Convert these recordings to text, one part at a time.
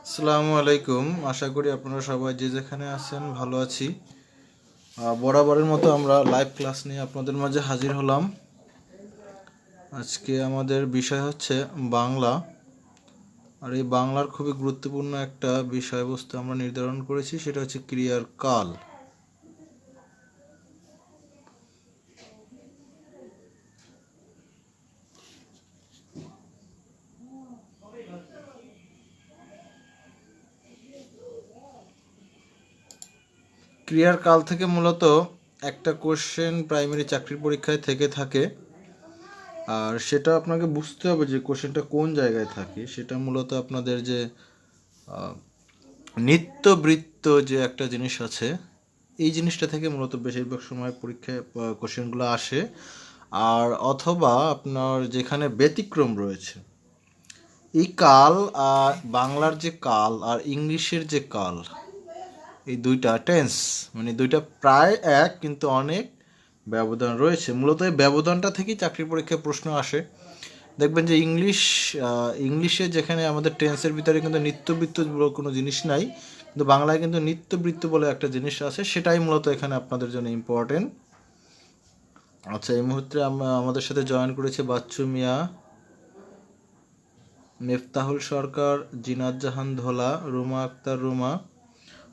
আসসালামু আলাইকুম। আশা করি আপনারা সবাই যে যেখানে আছেন ভালো আছি। বরাবরের মতো আমরা লাইভ ক্লাস নিয়ে আপনাদের মাঝে হাজির হলাম। আজকে আমাদের বিষয় হচ্ছে বাংলা। আর এই বাংলার খুবই গুরুত্বপূর্ণ একটা বিষয়বস্তু আমরা নির্ধারণ করেছি, সেটা হচ্ছে ক্রিয়ার কাল। ক্রিয়ার কাল থেকে মূলত একটা কোশ্চেন প্রাইমারি চাকরির পরীক্ষায় থেকে থাকে, আর সেটা আপনাকে বুঝতে হবে যে কোশ্চেনটা কোন জায়গায় থাকে। সেটা মূলত আপনাদের যে নিত্যবৃত্ত যে একটা জিনিস আছে, এই জিনিসটা থেকে মূলত বেশিরভাগ সময় পরীক্ষায় কোশ্চেনগুলো আসে। আর অথবা আপনার যেখানে ব্যতিক্রম রয়েছে, এই কাল আর বাংলার যে কাল আর ইংলিশের যে কাল, এই দুইটা টেন্স মানে দুইটা প্রায় এক, কিন্তু অনেক ব্যবধান রয়েছে। মূলত এই ব্যবধানটা থেকেই চাকরির পরীক্ষায় প্রশ্ন আসে। দেখবেন যে ইংলিশে যেখানে আমাদের টেন্সের ভিতরে কিন্তু নিত্যবৃত্ত বলে কোনো জিনিস নাই, কিন্তু বাংলায় কিন্তু নিত্যবৃত্ত বলে একটা জিনিস আছে, সেটাই মূলত এখানে আপনাদের জন্য ইম্পর্টেন্ট। আচ্ছা, এই মুহূর্তে আমাদের সাথে জয়েন করেছে বাচ্চু মিয়া, মেফতাহুল সরকার, জিনাত জাহান ধোলা, রুমা আক্তার রুমা।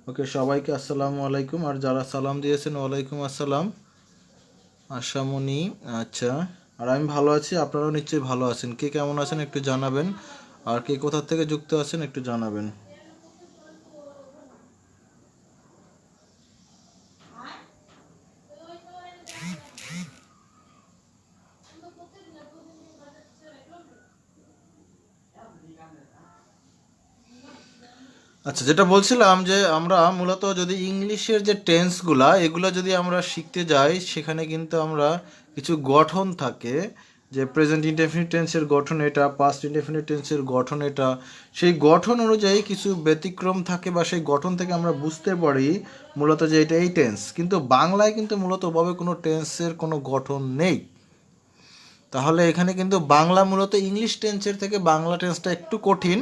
ওকে, সবাইকে আসসালামু আলাইকুম। আর যারা সালাম দিয়েছেন ওয়ালাইকুম আসসালাম। আশামণি, আচ্ছা। আর আমি ভালো আছি, আপনারাও নিশ্চয়ই ভালো আছেন। কে কেমন আছেন একটু জানাবেন, আর কে কোথা থেকে যুক্ত আছেন একটু জানাবেন। আচ্ছা, যেটা বলছিলাম যে আমরা মূলত যদি ইংলিশের যে টেন্সগুলা এগুলো যদি আমরা শিখতে যাই, সেখানে কিন্তু আমরা কিছু গঠন থাকে, যে প্রেজেন্ট ইনডেফিনিট টেন্সের গঠন এটা, পাস্ট ইনডেফিনিট টেন্সের গঠন এটা। সেই গঠন অনুযায়ী কিছু ব্যতিক্রম থাকে, বা সেই গঠন থেকে আমরা বুঝতে পারি মূলত যে এটা এই টেন্স। কিন্তু বাংলায় কিন্তু মূলত ওভাবে কোনো টেন্সের কোনো গঠন নেই। তাহলে এখানে কিন্তু বাংলা মূলত ইংলিশ টেন্সের থেকে বাংলা টেন্সটা একটু কঠিন।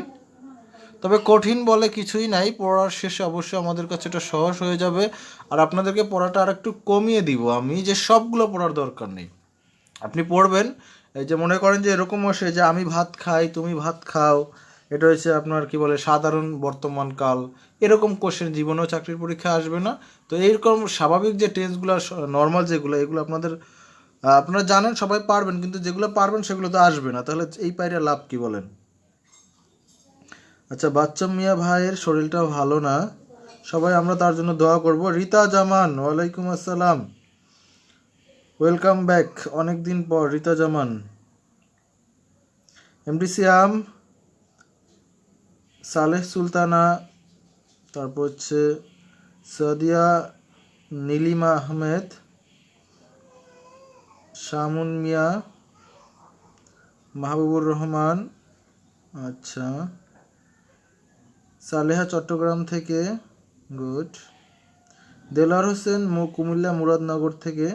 তবে কঠিন বলে কিছুই নাই, পড়ার শেষে অবশ্যই আমাদের কাছে এটা সহজ হয়ে যাবে। আর আপনাদেরকে পড়াটা আর একটু কমিয়ে দিব আমি, যে সবগুলো পড়ার দরকার নেই। আপনি পড়বেন, এই যে মনে করেন যে এরকম আসে যে আমি ভাত খাই তুমি ভাত খাও, এটা হচ্ছে আপনার কি বলে সাধারণ বর্তমান কাল। এরকম কোশ্চেন জীবনেও চাকরির পরীক্ষা আসবে না। তো এইরকম স্বাভাবিক যে টেন্সগুলো, নর্মাল যেগুলো, এগুলো আপনারা জানেন, সবাই পারবেন, কিন্তু যেগুলো পারবেন সেগুলো তো আসবে না। তাহলে এই পাইরে লাভ কি বলেন? আচ্ছা, বাচ্চা মিয়া ভাইয়ের শরীরটা ভালো না, সবাই আমরা তার জন্য দোয়া করব। রিতা জামান, ওয়ালাইকুম আসসালাম, ওয়েলকাম ব্যাক, অনেক দিন পর রিতা জামান। এমডি সিয়াম, সালেহ সুলতানা, তারপর হচ্ছে সাদিয়া, নীলিমা আহমেদ, শামুন মিয়া, মাহবুবুর রহমান, আচ্ছা, সালেহা চট্টগ্রাম থেকে, গুড। দেলার হোসেন কুমিল্লা মুরাদনগর থেকে,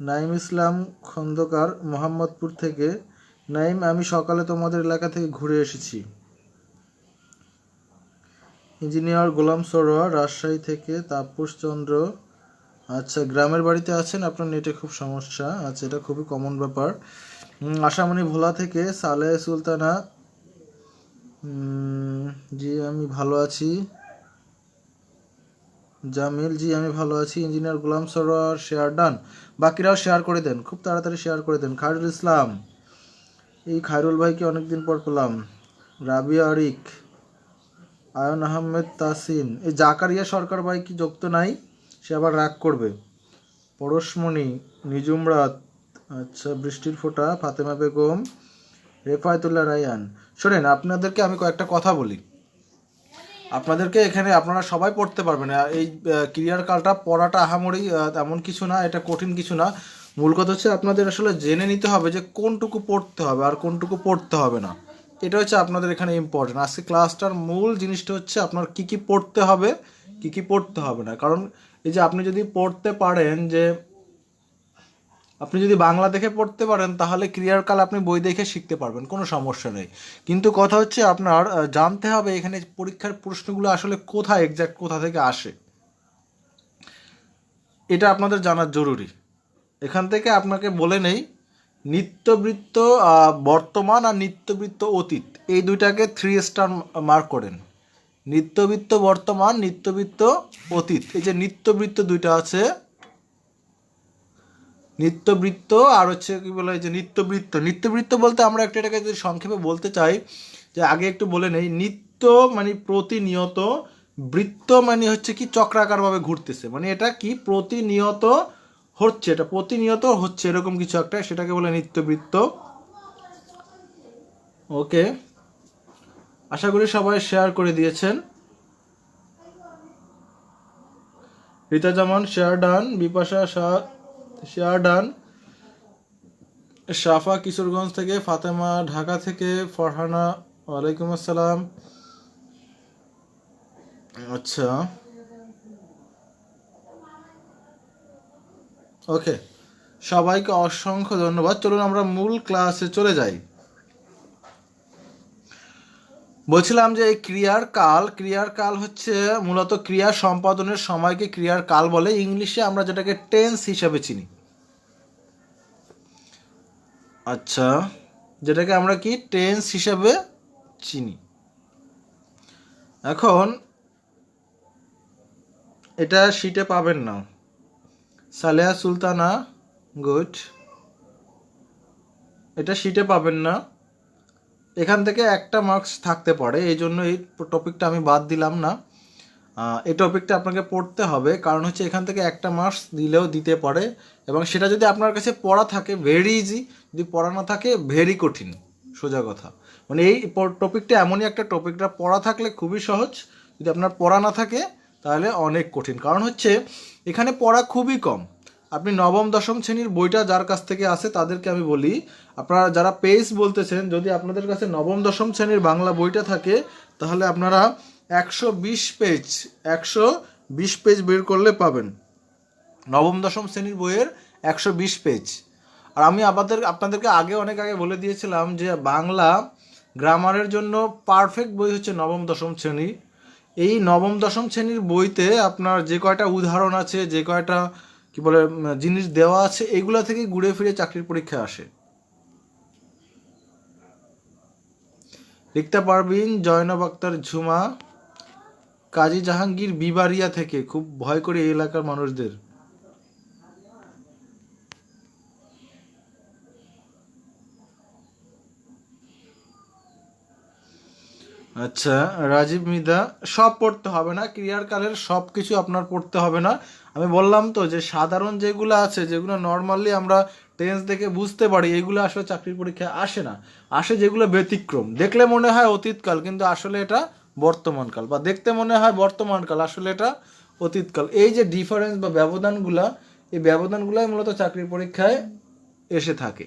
নাইম ইসলাম খন্দকার মোহাম্মদপুর থেকে। নাইম, আমি সকালে তোমাদের এলাকা থেকে ঘুরে এসেছি। ইঞ্জিনিয়ার গোলাম সরোয়ার রাজশাহী থেকে, তাপস চন্দ্র, আচ্ছা, গ্রামের বাড়িতে আছেন, আপনার নেটে খুব সমস্যা, আচ্ছা, এটা খুবই কমন ব্যাপার। আশামণি ভোলা থেকে, সালেহ সুলতানা, জি আমি ভালো আছি। জামিল, জি আমি ভালো আছি। ইঞ্জিনিয়ার গোলাম সরোয়ার, শেয়ার ডান। বাকিরাও শেয়ার করে দেন, খুব তাড়াতাড়ি শেয়ার করে দেন। খায়রুল ইসলাম, এই খায়রুল ভাইকে অনেকদিন পর পেলাম। রাবিয়া আরিক, আয়ন আহমেদ তাসিন, এই জাকারিয়া সরকার ভাই কি যুক্ত নাই? সে আবার রাগ করবে। পরশমণি, নিজুম রাত, আচ্ছা, বৃষ্টির ফোঁটা, ফাতেমা বেগম, রেফায়তুল্লাহ রায়ান। শোনেন, আপনাদেরকে আমি কয়েকটা কথা বলি। আপনাদেরকে এখানে আপনারা সবাই পড়তে পারবেন। এই ক্রিয়ার কালটা পড়াটা আহামরি এমন কিছু না, এটা কঠিন কিছু না। মূল কথা হচ্ছে আপনাদের আসলে জেনে নিতে হবে যে কোনটুকু পড়তে হবে আর কোনটুকু পড়তে হবে না। এটা হচ্ছে আপনাদের এখানে ইম্পর্টেন্ট। আজকে ক্লাসটার মূল জিনিসটা হচ্ছে আপনার কি কি পড়তে হবে, কি কি পড়তে হবে না। কারণ এই যে আপনি যদি পড়তে পারেন যে আপনি যদি বাংলা দেখে পড়তে পারেন তাহলে ক্রিয়ার কাল আপনি বই দেখে শিখতে পারবেন, কোনো সমস্যা নেই। কিন্তু কথা হচ্ছে আপনার জানতে হবে এখানে পরীক্ষার প্রশ্নগুলো আসলে কোথায় এক্সাক্ট কোথা থেকে আসে, এটা আপনাদের জানার জরুরি। এখান থেকে আপনাকে বলে নেই, নিত্যবৃত্ত বর্তমান আর নিত্যবৃত্ত অতীত এই দুইটাকে 3 স্টার মার্ক করেন। নিত্যবৃত্ত বর্তমান, নিত্যবৃত্ত অতীত, এই যে নিত্যবৃত্ত দুইটা আছে, নিত্যবৃত্ত আর হচ্ছে কি বলে, এই যে নিত্যবৃত্ত। নিত্যবৃত্ত বলতে আমরা একটা এটাকে যদি সংক্ষেপে বলতে চাই, যে আগে একটু বলে নেই, নিত্য মানে প্রতিনিয়ত, বৃত্ত মানে হচ্ছে কি চক্রাকারভাবে ঘুরতেছে, মানে এটা কি প্রতিনিয়ত হচ্ছে, এটা প্রতিনিয়ত হচ্ছে এরকম কিছু একটা, সেটাকে বলে নিত্যবৃত্ত। ওকে, আশা করি সবাই শেয়ার করে দিয়েছেন। Rita Zaman share done, Bipasha Shah share done, Shafa Kishoreganj থেকে, ফাতেমা ঢাকা থেকে, ফরহানা ওয়ালাইকুম আসসালাম। আচ্ছা, ওকে, সবাইকে অসংখ্য ধন্যবাদ। চলুন আমরা মূল ক্লাসে চলে যাই। বলছিলাম যে এই ক্রিয়ার কাল হচ্ছে মূলত ক্রিয়া সম্পাদনের সময়কে ক্রিয়ার কাল বলে। ইংলিশে আমরা যেটাকে টেন্স হিসাবে চিনি। আচ্ছা, যেটাকে আমরা কি টেন্স হিসাবে চিনি। এখন এটা শিটে পাবেন না। সালেহা সুলতানা, গুড, এটা শিটে পাবেন না, এখান থেকে একটা মার্কস থাকতে পারে, এই জন্য এই টপিকটা আমি বাদ দিলাম না। এই টপিকটা আপনাকে পড়তে হবে, কারণ হচ্ছে এখান থেকে একটা মার্কস দিলেও দিতে পারে, এবং সেটা যদি আপনার কাছে পড়া থাকে ভেরি ইজি, যদি পড়া না থাকে ভেরি কঠিন। সোজা কথা, মানে এই টপিকটা এমনই একটা টপিকটা পড়া থাকলে খুবই সহজ, যদি আপনার পড়া না থাকে তাহলে অনেক কঠিন। কারণ হচ্ছে এখানে পড়া খুবই কম। আপনি নবম দশম শ্রেণীর বইটা যার কাছ থেকে আসে তাদেরকে আমি বলি, আপনারা যারা পেজ বলতেছেন, যদি আপনাদের কাছে নবম দশম শ্রেণীর বাংলা বইটা থাকে তাহলে আপনারা 120 পেজ বের করলে পাবেন, নবম দশম শ্রেণীর বইয়ের 120 পেজ। আর আমি আপনাদেরকে অনেক আগে বলে দিয়েছিলাম যে বাংলা গ্রামারের জন্য পারফেক্ট বই হচ্ছে নবম দশম শ্রেণী। এই নবম দশম শ্রেণীর বইতে আপনার যে কয়টা উদাহরণ আছে, যে কয়টা কি বলে জিনিস দেওয়া আছে, এগুলা থেকে ঘুরে ফিরে চাকরির পরীক্ষা আসে। রিক্তা পারভিন, জয়নব আক্তার ঝুমা, কাজী জাহাঙ্গীর বিবারিয়া থেকে, খুব ভয় করে এই এলাকার মানুষদের। আচ্ছা, রাজীব মৃধা, সব পড়তে হবে না, ক্রিয়ার কালের সব কিছু আপনার পড়তে হবে না। আমি বললাম তো যে সাধারণ যেগুলো আছে, যেগুলো নর্মালি আমরা টেন্স দেখে বুঝতে পারি, এগুলো আসলে চাকরির পরীক্ষায় আসে না। আসে যেগুলো ব্যতিক্রম, দেখলে মনে হয় অতীতকাল কিন্তু আসলে এটা বর্তমানকাল, বা দেখতে মনে হয় বর্তমানকাল আসলে এটা অতীতকাল। এই যে ডিফারেন্স বা ব্যবধানগুলা, এই ব্যবধানগুলাই মূলত চাকরির পরীক্ষায় এসে থাকে।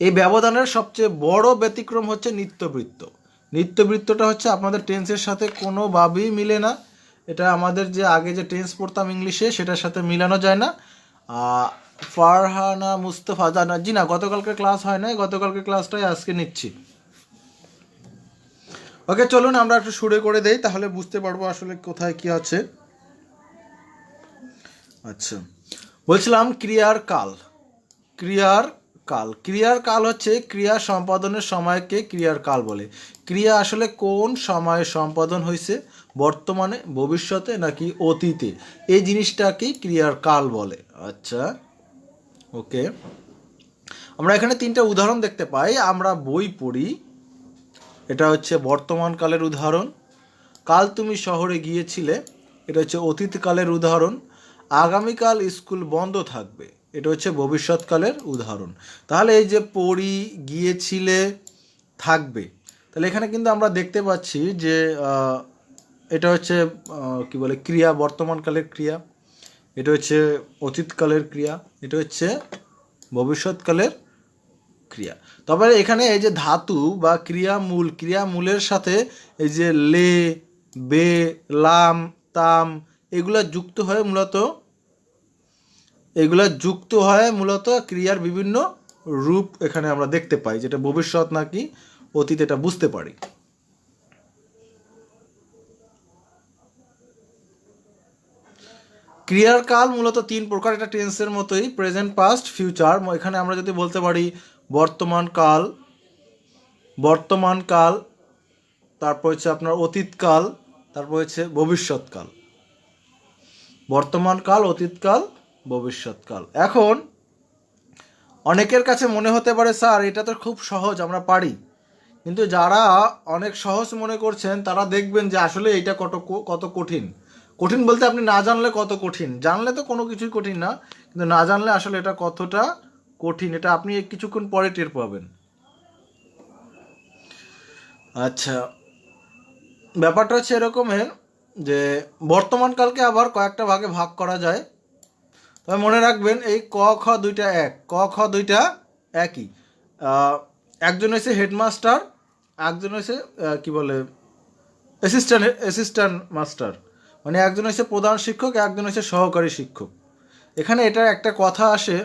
এই ব্যবধানের সবচেয়ে বড় ব্যতিক্রম হচ্ছে নিত্যবৃত্ত। নিত্যবৃত্তটা হচ্ছে আপনাদের টেন্সের সাথে কোনোভাবেই মিলে না। এটা আমাদের যে আগে যে টেন্স পড়তাম ইংলিশে সেটার সাথে মিলানো যায় না। ফারহানা মুস্তফা, জানা জি না, গতকালকে ক্লাস হয় না, গতকালকে ক্লাসটাই আজকে নিচ্ছি। ওকে, চলুন আমরা একটু শুরু করে দেই, তাহলে বুঝতে পারবো আসলে কোথায় কি আছে। আচ্ছা, বলছিলাম ক্রিয়ার কাল হচ্ছে ক্রিয়া সম্পাদনের সময়কে ক্রিয়ার কাল বলে। ক্রিয়া আসলে কোন সময়ে সম্পাদন হয়েছে, বর্তমানে, ভবিষ্যতে নাকি অতীতে, এই জিনিসটাকেই ক্রিয়ার কাল বলে। আচ্ছা, ওকে, আমরা এখানে 3টা উদাহরণ দেখতে পাই, আমরা বই পড়ি। এটা হচ্ছে বর্তমান কালের উদাহরণ। কাল তুমি শহরে গিয়েছিলে, এটা হচ্ছে অতীতকালের উদাহরণ। আগামীকাল স্কুল বন্ধ থাকবে, এটা হচ্ছে ভবিষ্যৎকালের উদাহরণ। তাহলে এই যে পড়ি, গিয়েছিলে, থাকবে, তাহলে এখানে কিন্তু আমরা দেখতে পাচ্ছি যে এটা হচ্ছে কি বলে ক্রিয়া, বর্তমানকালের ক্রিয়া, এটা হচ্ছে অতীতকালের ক্রিয়া, এটা হচ্ছে ভবিষ্যৎকালের ক্রিয়া। তবে এখানে এই যে ধাতু বা ক্রিয়ামূলের সাথে এই যে লে, বে, লাম, তাম এগুলা যুক্ত হয়ে মূলত এগুলা যুক্ত হয় মূলত ক্রিয়ার বিভিন্ন রূপ এখানে আমরা দেখতে পাই, যেটা ভবিষ্যৎ নাকি অতীত এটা বুঝতে পারি। ক্রিয়ার কাল মূলত 3 প্রকার, এটা টেন্সের মতোই, প্রেজেন্ট, পাস্ট, ফিউচার। এখানে আমরা যদি বলতে পারি বর্তমান কাল, তারপর হচ্ছে আপনার অতীতকাল, তারপর হচ্ছে ভবিষ্যৎকাল। বর্তমানকাল, অতীতকাল, ভবিষ্যৎকাল। এখন অনেকের কাছে মনে হতে পারে স্যার এটা তো খুব সহজ, আমরা পারি, কিন্তু যারা অনেক সহজ মনে করছেন তারা দেখবেন যে আসলে এটা কত কঠিন। কঠিন বলতে আপনি না জানলে কত কঠিন, জানলে তো কোনো কিছুই কঠিন না, কিন্তু না জানলে আসলে এটা কতটা কঠিন এটা আপনি কিছুক্ষণ পরে টের পাবেন। আচ্ছা, ব্যাপারটা হচ্ছে এরকমের যে বর্তমানকালকে আবার কয়েকটা ভাগে ভাগ করা যায়। তবে মনে রাখবেন এই ক খ দুইটা এক, ক খ দুইটা একই। একজন হচ্ছে হেডমাস্টার, একজন হচ্ছে কি বলে অ্যাসিস্ট্যান্ট মাস্টার, মানে একজন হচ্ছে প্রধান শিক্ষক, একজন হচ্ছে সহকারী শিক্ষক। এখানে এটা একটা কথা আসে,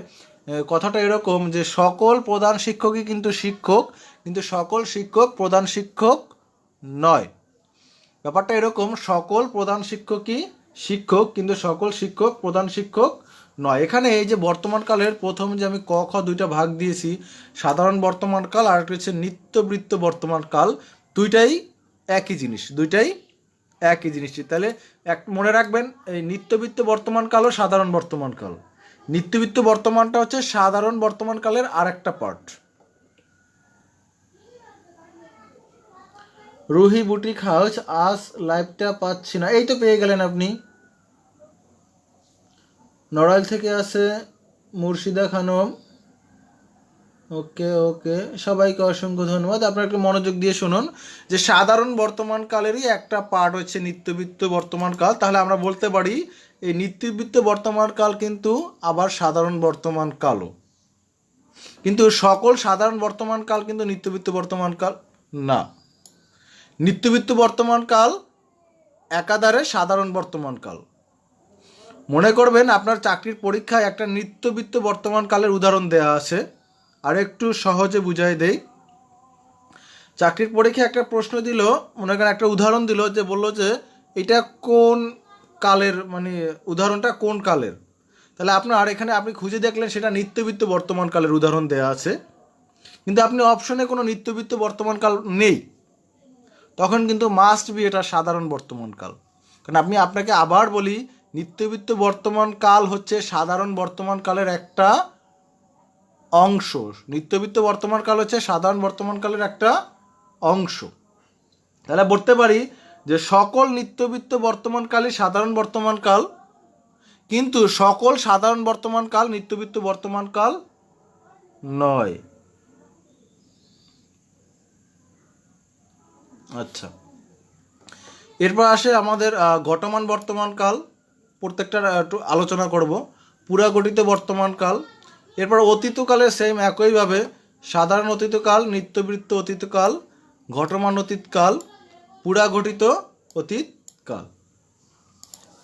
কথাটা এরকম যে সকল প্রধান শিক্ষকই কিন্তু শিক্ষক, কিন্তু সকল শিক্ষক প্রধান শিক্ষক নয়। ব্যাপারটা এরকম, সকল প্রধান শিক্ষকই শিক্ষক, কিন্তু সকল শিক্ষক প্রধান শিক্ষক নয়। এখানে এই যে বর্তমানকালের প্রথম যে আমি ক খ দুইটা ভাগ দিয়েছি, সাধারণ বর্তমানকাল আর একটা হচ্ছে নিত্যবৃত্ত বর্তমানকাল, দুইটাই একই জিনিস, তাহলে মনে রাখবেন এই নিত্যবৃত্ত বর্তমানকাল ও সাধারণ বর্তমানকাল। নিত্যবৃত্ত বর্তমানটা হচ্ছে সাধারণ বর্তমানকালের আর একটা পার্ট। রুহি বুটিক হাউস, আজ লাইভটা পাচ্ছি না, এই তো পেয়ে গেলেন আপনি। নড়াইল থেকে আছে মুর্শিদা খানম, ওকে, সবাইকে অসংখ্য ধন্যবাদ। আপনারা একটু মনোযোগ দিয়ে শুনুন যে সাধারণ বর্তমানকালেরই একটা পার্ট হচ্ছে নিত্যবৃত্ত বর্তমানকাল। তাহলে আমরা বলতে পারি এই নিত্যবৃত্ত বর্তমানকাল কিন্তু আবার সাধারণ বর্তমানকালও, কিন্তু সকল সাধারণ বর্তমানকাল কিন্তু নিত্যবৃত্ত বর্তমানকাল না। নিত্যবৃত্ত বর্তমানকাল একাধারে সাধারণ বর্তমানকাল। মনে করবেন আপনার চাকরির পরীক্ষায় একটা নিত্যবৃত্ত বর্তমানকালের উদাহরণ দেওয়া আছে, আর একটু সহজে বুঝাই দেই। চাকরির পরীক্ষায় একটা প্রশ্ন দিল, মনে করেন একটা উদাহরণ দিল, যে বলল যে এটা কোন কালের, মানে উদাহরণটা কোন কালের। তাহলে আপনার এখানে আপনি খুঁজে দেখলেন সেটা নিত্যবৃত্ত বর্তমানকালের উদাহরণ দেওয়া আছে, কিন্তু আপনি অপশনে কোনো নিত্যবৃত্ত বর্তমানকাল নেই, তখন কিন্তু মাস্ট বি এটা সাধারণ বর্তমানকাল। কারণ আপনাকে আবার বলি, নিত্যবৃত্ত বর্তমানকাল হচ্ছে সাধারণ বর্তমানকালের একটা অংশ। নিত্যবৃত্ত বর্তমানকাল হচ্ছে সাধারণ বর্তমানকালের একটা অংশ। তাহলে বলতে পারি যে সকল নিত্যবৃত্ত বর্তমানকালই সাধারণ বর্তমানকাল, কিন্তু সকল সাধারণ বর্তমানকাল নিত্যবৃত্ত বর্তমানকাল নয়। আচ্ছা, এরপর আসে আমাদের ঘটমান বর্তমানকাল, প্রত্যেকটার একটু আলোচনা করব। পুরাগঠিত বর্তমানকাল, এরপর অতীতকালে সেম একইভাবে সাধারণ অতীতকাল, নিত্যবৃত্ত অতীতকাল, ঘটমান অতীতকাল, পুরাগঠিত অতীতকাল।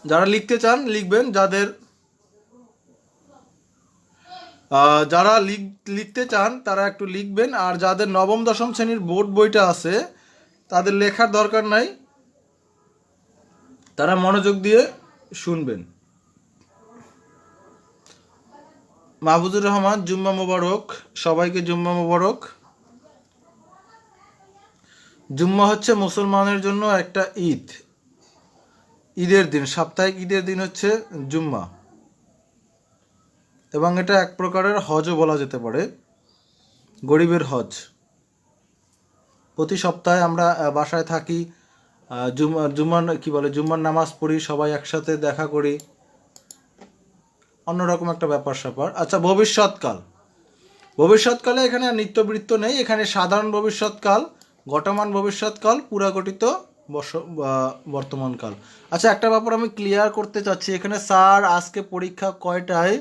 যারা লিখতে চান লিখবেন, যারা লিখতে চান তারা একটু লিখবেন, আর যাদের নবম দশম শ্রেণীর বোর্ড বইটা আছে তাদের লেখার দরকার নাই, তারা মনোযোগ দিয়ে শুনবেন। মাহবুবুর রহমান, জুম্মা মোবারক, সবাইকে জুম্মা মোবারক। জুম্মা হচ্ছে মুসলমানের জন্য একটা ঈদের দিন, সাপ্তাহিক ঈদের দিন হচ্ছে জুম্মা, এবং এটা এক প্রকারের হজও বলা যেতে পারে, গরিবের হজ। প্রতি সপ্তাহে আমরা বাসায় থাকি, জুম্মার নামাজ পড়ি, সবাই একসাথে দেখা করি, অন্যরকম একটা ব্যাপার স্যাপার। আচ্ছা, ভবিষ্যৎকালে এখানে আর নিত্যবৃত্ত নেই, এখানে সাধারণ ভবিষ্যৎকাল, ঘটমান ভবিষ্যৎকাল, পুরাগঠিত বর্তমানকাল। আচ্ছা, একটা ব্যাপার আমি ক্লিয়ার করতে চাচ্ছি, এখানে স্যার আজকে পরীক্ষা কয়টায়,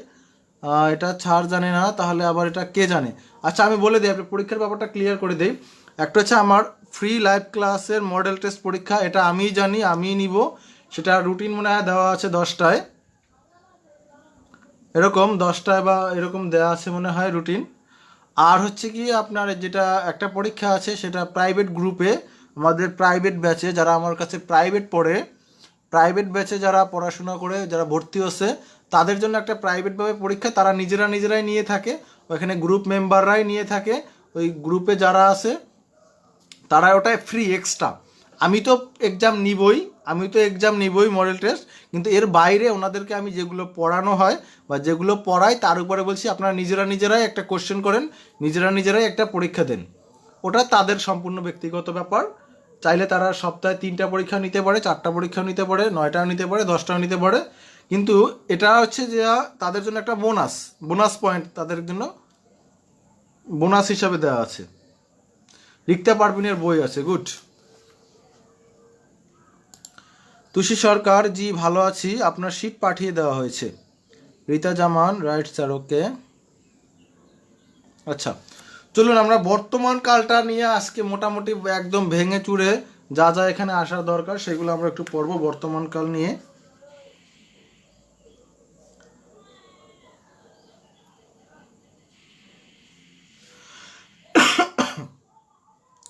এটা স্যার জানে না, তাহলে আবার এটা কে জানে? আচ্ছা, আমি বলে দিই, আপনি পরীক্ষার ব্যাপারটা ক্লিয়ার করে দিই। একটা হচ্ছে আমার ফ্রি লাইভ ক্লাসের মডেল টেস্ট পরীক্ষা, এটা আমিই জানি, আমিই নিব, সেটা রুটিন মনে হয় দেওয়া আছে 10টায়। এরকম 10টায় বা এরকম দেওয়া আছে মনে হয় রুটিন। আর হচ্ছে কি আপনার যেটা একটা পরীক্ষা আছে সেটা প্রাইভেট গ্রুপে, আমাদের প্রাইভেট ব্যাচে যারা আমার কাছে প্রাইভেট পড়ে, প্রাইভেট ব্যাচে যারা পড়াশোনা করে যারা ভর্তি হচ্ছে তাদের জন্য একটা প্রাইভেটভাবে পরীক্ষা তারা নিজেরাই নিয়ে থাকে, ওখানে গ্রুপ মেম্বাররাই নিয়ে থাকে, ওই গ্রুপে যারা আছে তারা ওটাই ফ্রি এক্সট্রা। আমি তো এক্সাম নিবই মডেল টেস্ট, কিন্তু এর বাইরে ওনাদেরকে আমি যেগুলো পড়ানো হয় বা যেগুলো পড়াই তার উপরে বলছি আপনারা নিজেরাই একটা কোশ্চেন করেন, নিজেরাই একটা পরীক্ষা দেন। ওটা তাদের সম্পূর্ণ ব্যক্তিগত ব্যাপার। চাইলে তারা সপ্তাহে 3টা পরীক্ষা নিতে পারে, 4টা পরীক্ষা নিতে পারে, 9টাও নিতে পারে, 10টাও নিতে পারে। কিন্তু এটা হচ্ছে যে তাদের জন্য একটা বোনাস পয়েন্ট তাদের জন্য বোনাস হিসাবে দেওয়া আছে। লিখতে পারবিনের বই আছে, গুড। তুষি সরকার, জি ভালো আছি, আপনার শিট পাঠিয়ে দেওয়া হয়েছে। রীতা জামান, রাইট স্যার, ওকে। আচ্ছা, চলুন আমরা বর্তমান কালটা নিয়ে আজকে মোটামুটি একদম ভেঙে চুরে যা যা এখানে আসার দরকার সেগুলো আমরা একটু পড়বো বর্তমান কাল নিয়ে।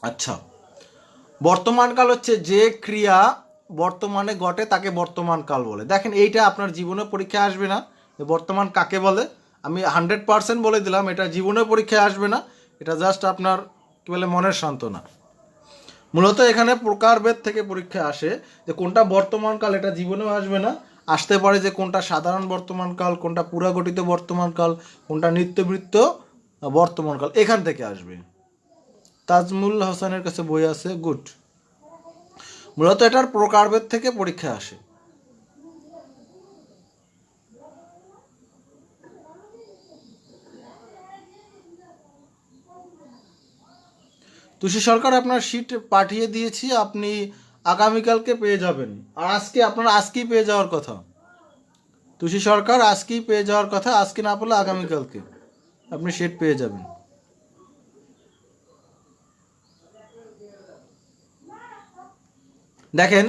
আচ্ছা, বর্তমানকাল হচ্ছে যে ক্রিয়া বর্তমানে ঘটে তাকে বর্তমানকাল বলে। দেখেন এইটা আপনার জীবনে পরীক্ষায় আসবে না যে বর্তমান কাকে বলে, আমি 100% বলে দিলাম এটা জীবনে পরীক্ষায় আসবে না, এটা জাস্ট আপনার কী বলে মনের সান্ত্বনা। মূলত এখানে প্রকারভেদ থেকে পরীক্ষা আসে যে কোনটা বর্তমানকাল, এটা জীবনেও আসবে না। আসতে পারে যে কোনটা সাধারণ বর্তমানকাল, কোনটা পুরাগঠিত বর্তমানকাল, কোনটা নিত্যবৃত্ত বর্তমানকাল, এখান থেকে আসবে। তাজমুল হাসানের কাছে বই আছে, গুড। মূলত এটার প্রকারভেদ থেকে পরীক্ষা আসে। তুষি সরকার, আপনার শিট পাঠিয়ে দিয়েছি, আপনি আগামীকালকে পেয়ে যাবেন। আর আজকেই পেয়ে যাওয়ার কথা। তুষি সরকার, আজকেই পেয়ে যাওয়ার কথা, আজকে না পেলে আগামীকালকে আপনি শিট পেয়ে যাবেন। দেখেন,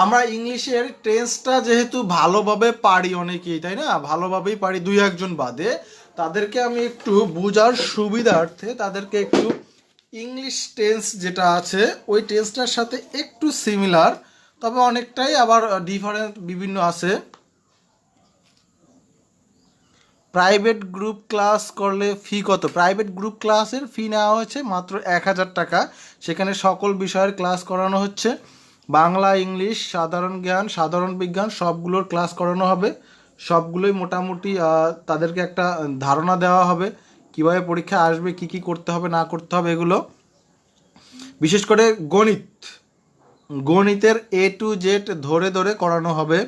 আমরা ইংলিশের টেন্সটা যেহেতু ভালোভাবে পারি অনেকেই, তাই না, ভালোভাবেই পারি 2-1 বাদে, তাদেরকে আমি একটু বোঝার সুবিধার্থে তাদেরকে একটু ইংলিশ টেন্স যেটা আছে ওই টেন্সটার সাথে একটু সিমিলার, তবে অনেকটাই আবার ডিফারেন্ট বিভিন্ন আছে। প্রাইভেট গ্রুপ ক্লাস করলে ফি কত? প্রাইভেট গ্রুপ ক্লাসের ফি নেওয়া হয়েছে মাত্র 1000 টাকা। সেখানে সকল বিষয়ের ক্লাস করানো হচ্ছে, বাংলা, ইংলিশ, সাধারণ জ্ঞান, সাধারণ বিজ্ঞান সবগুলোর ক্লাস করানো হবে। সবগুলোই মোটামুটি তাদেরকে একটা ধারণা দেওয়া হবে কীভাবে পরীক্ষা আসবে, কি কি করতে হবে না করতে হবে এগুলো। বিশেষ করে গণিতের A to Z ধরে ধরে করানো হবে।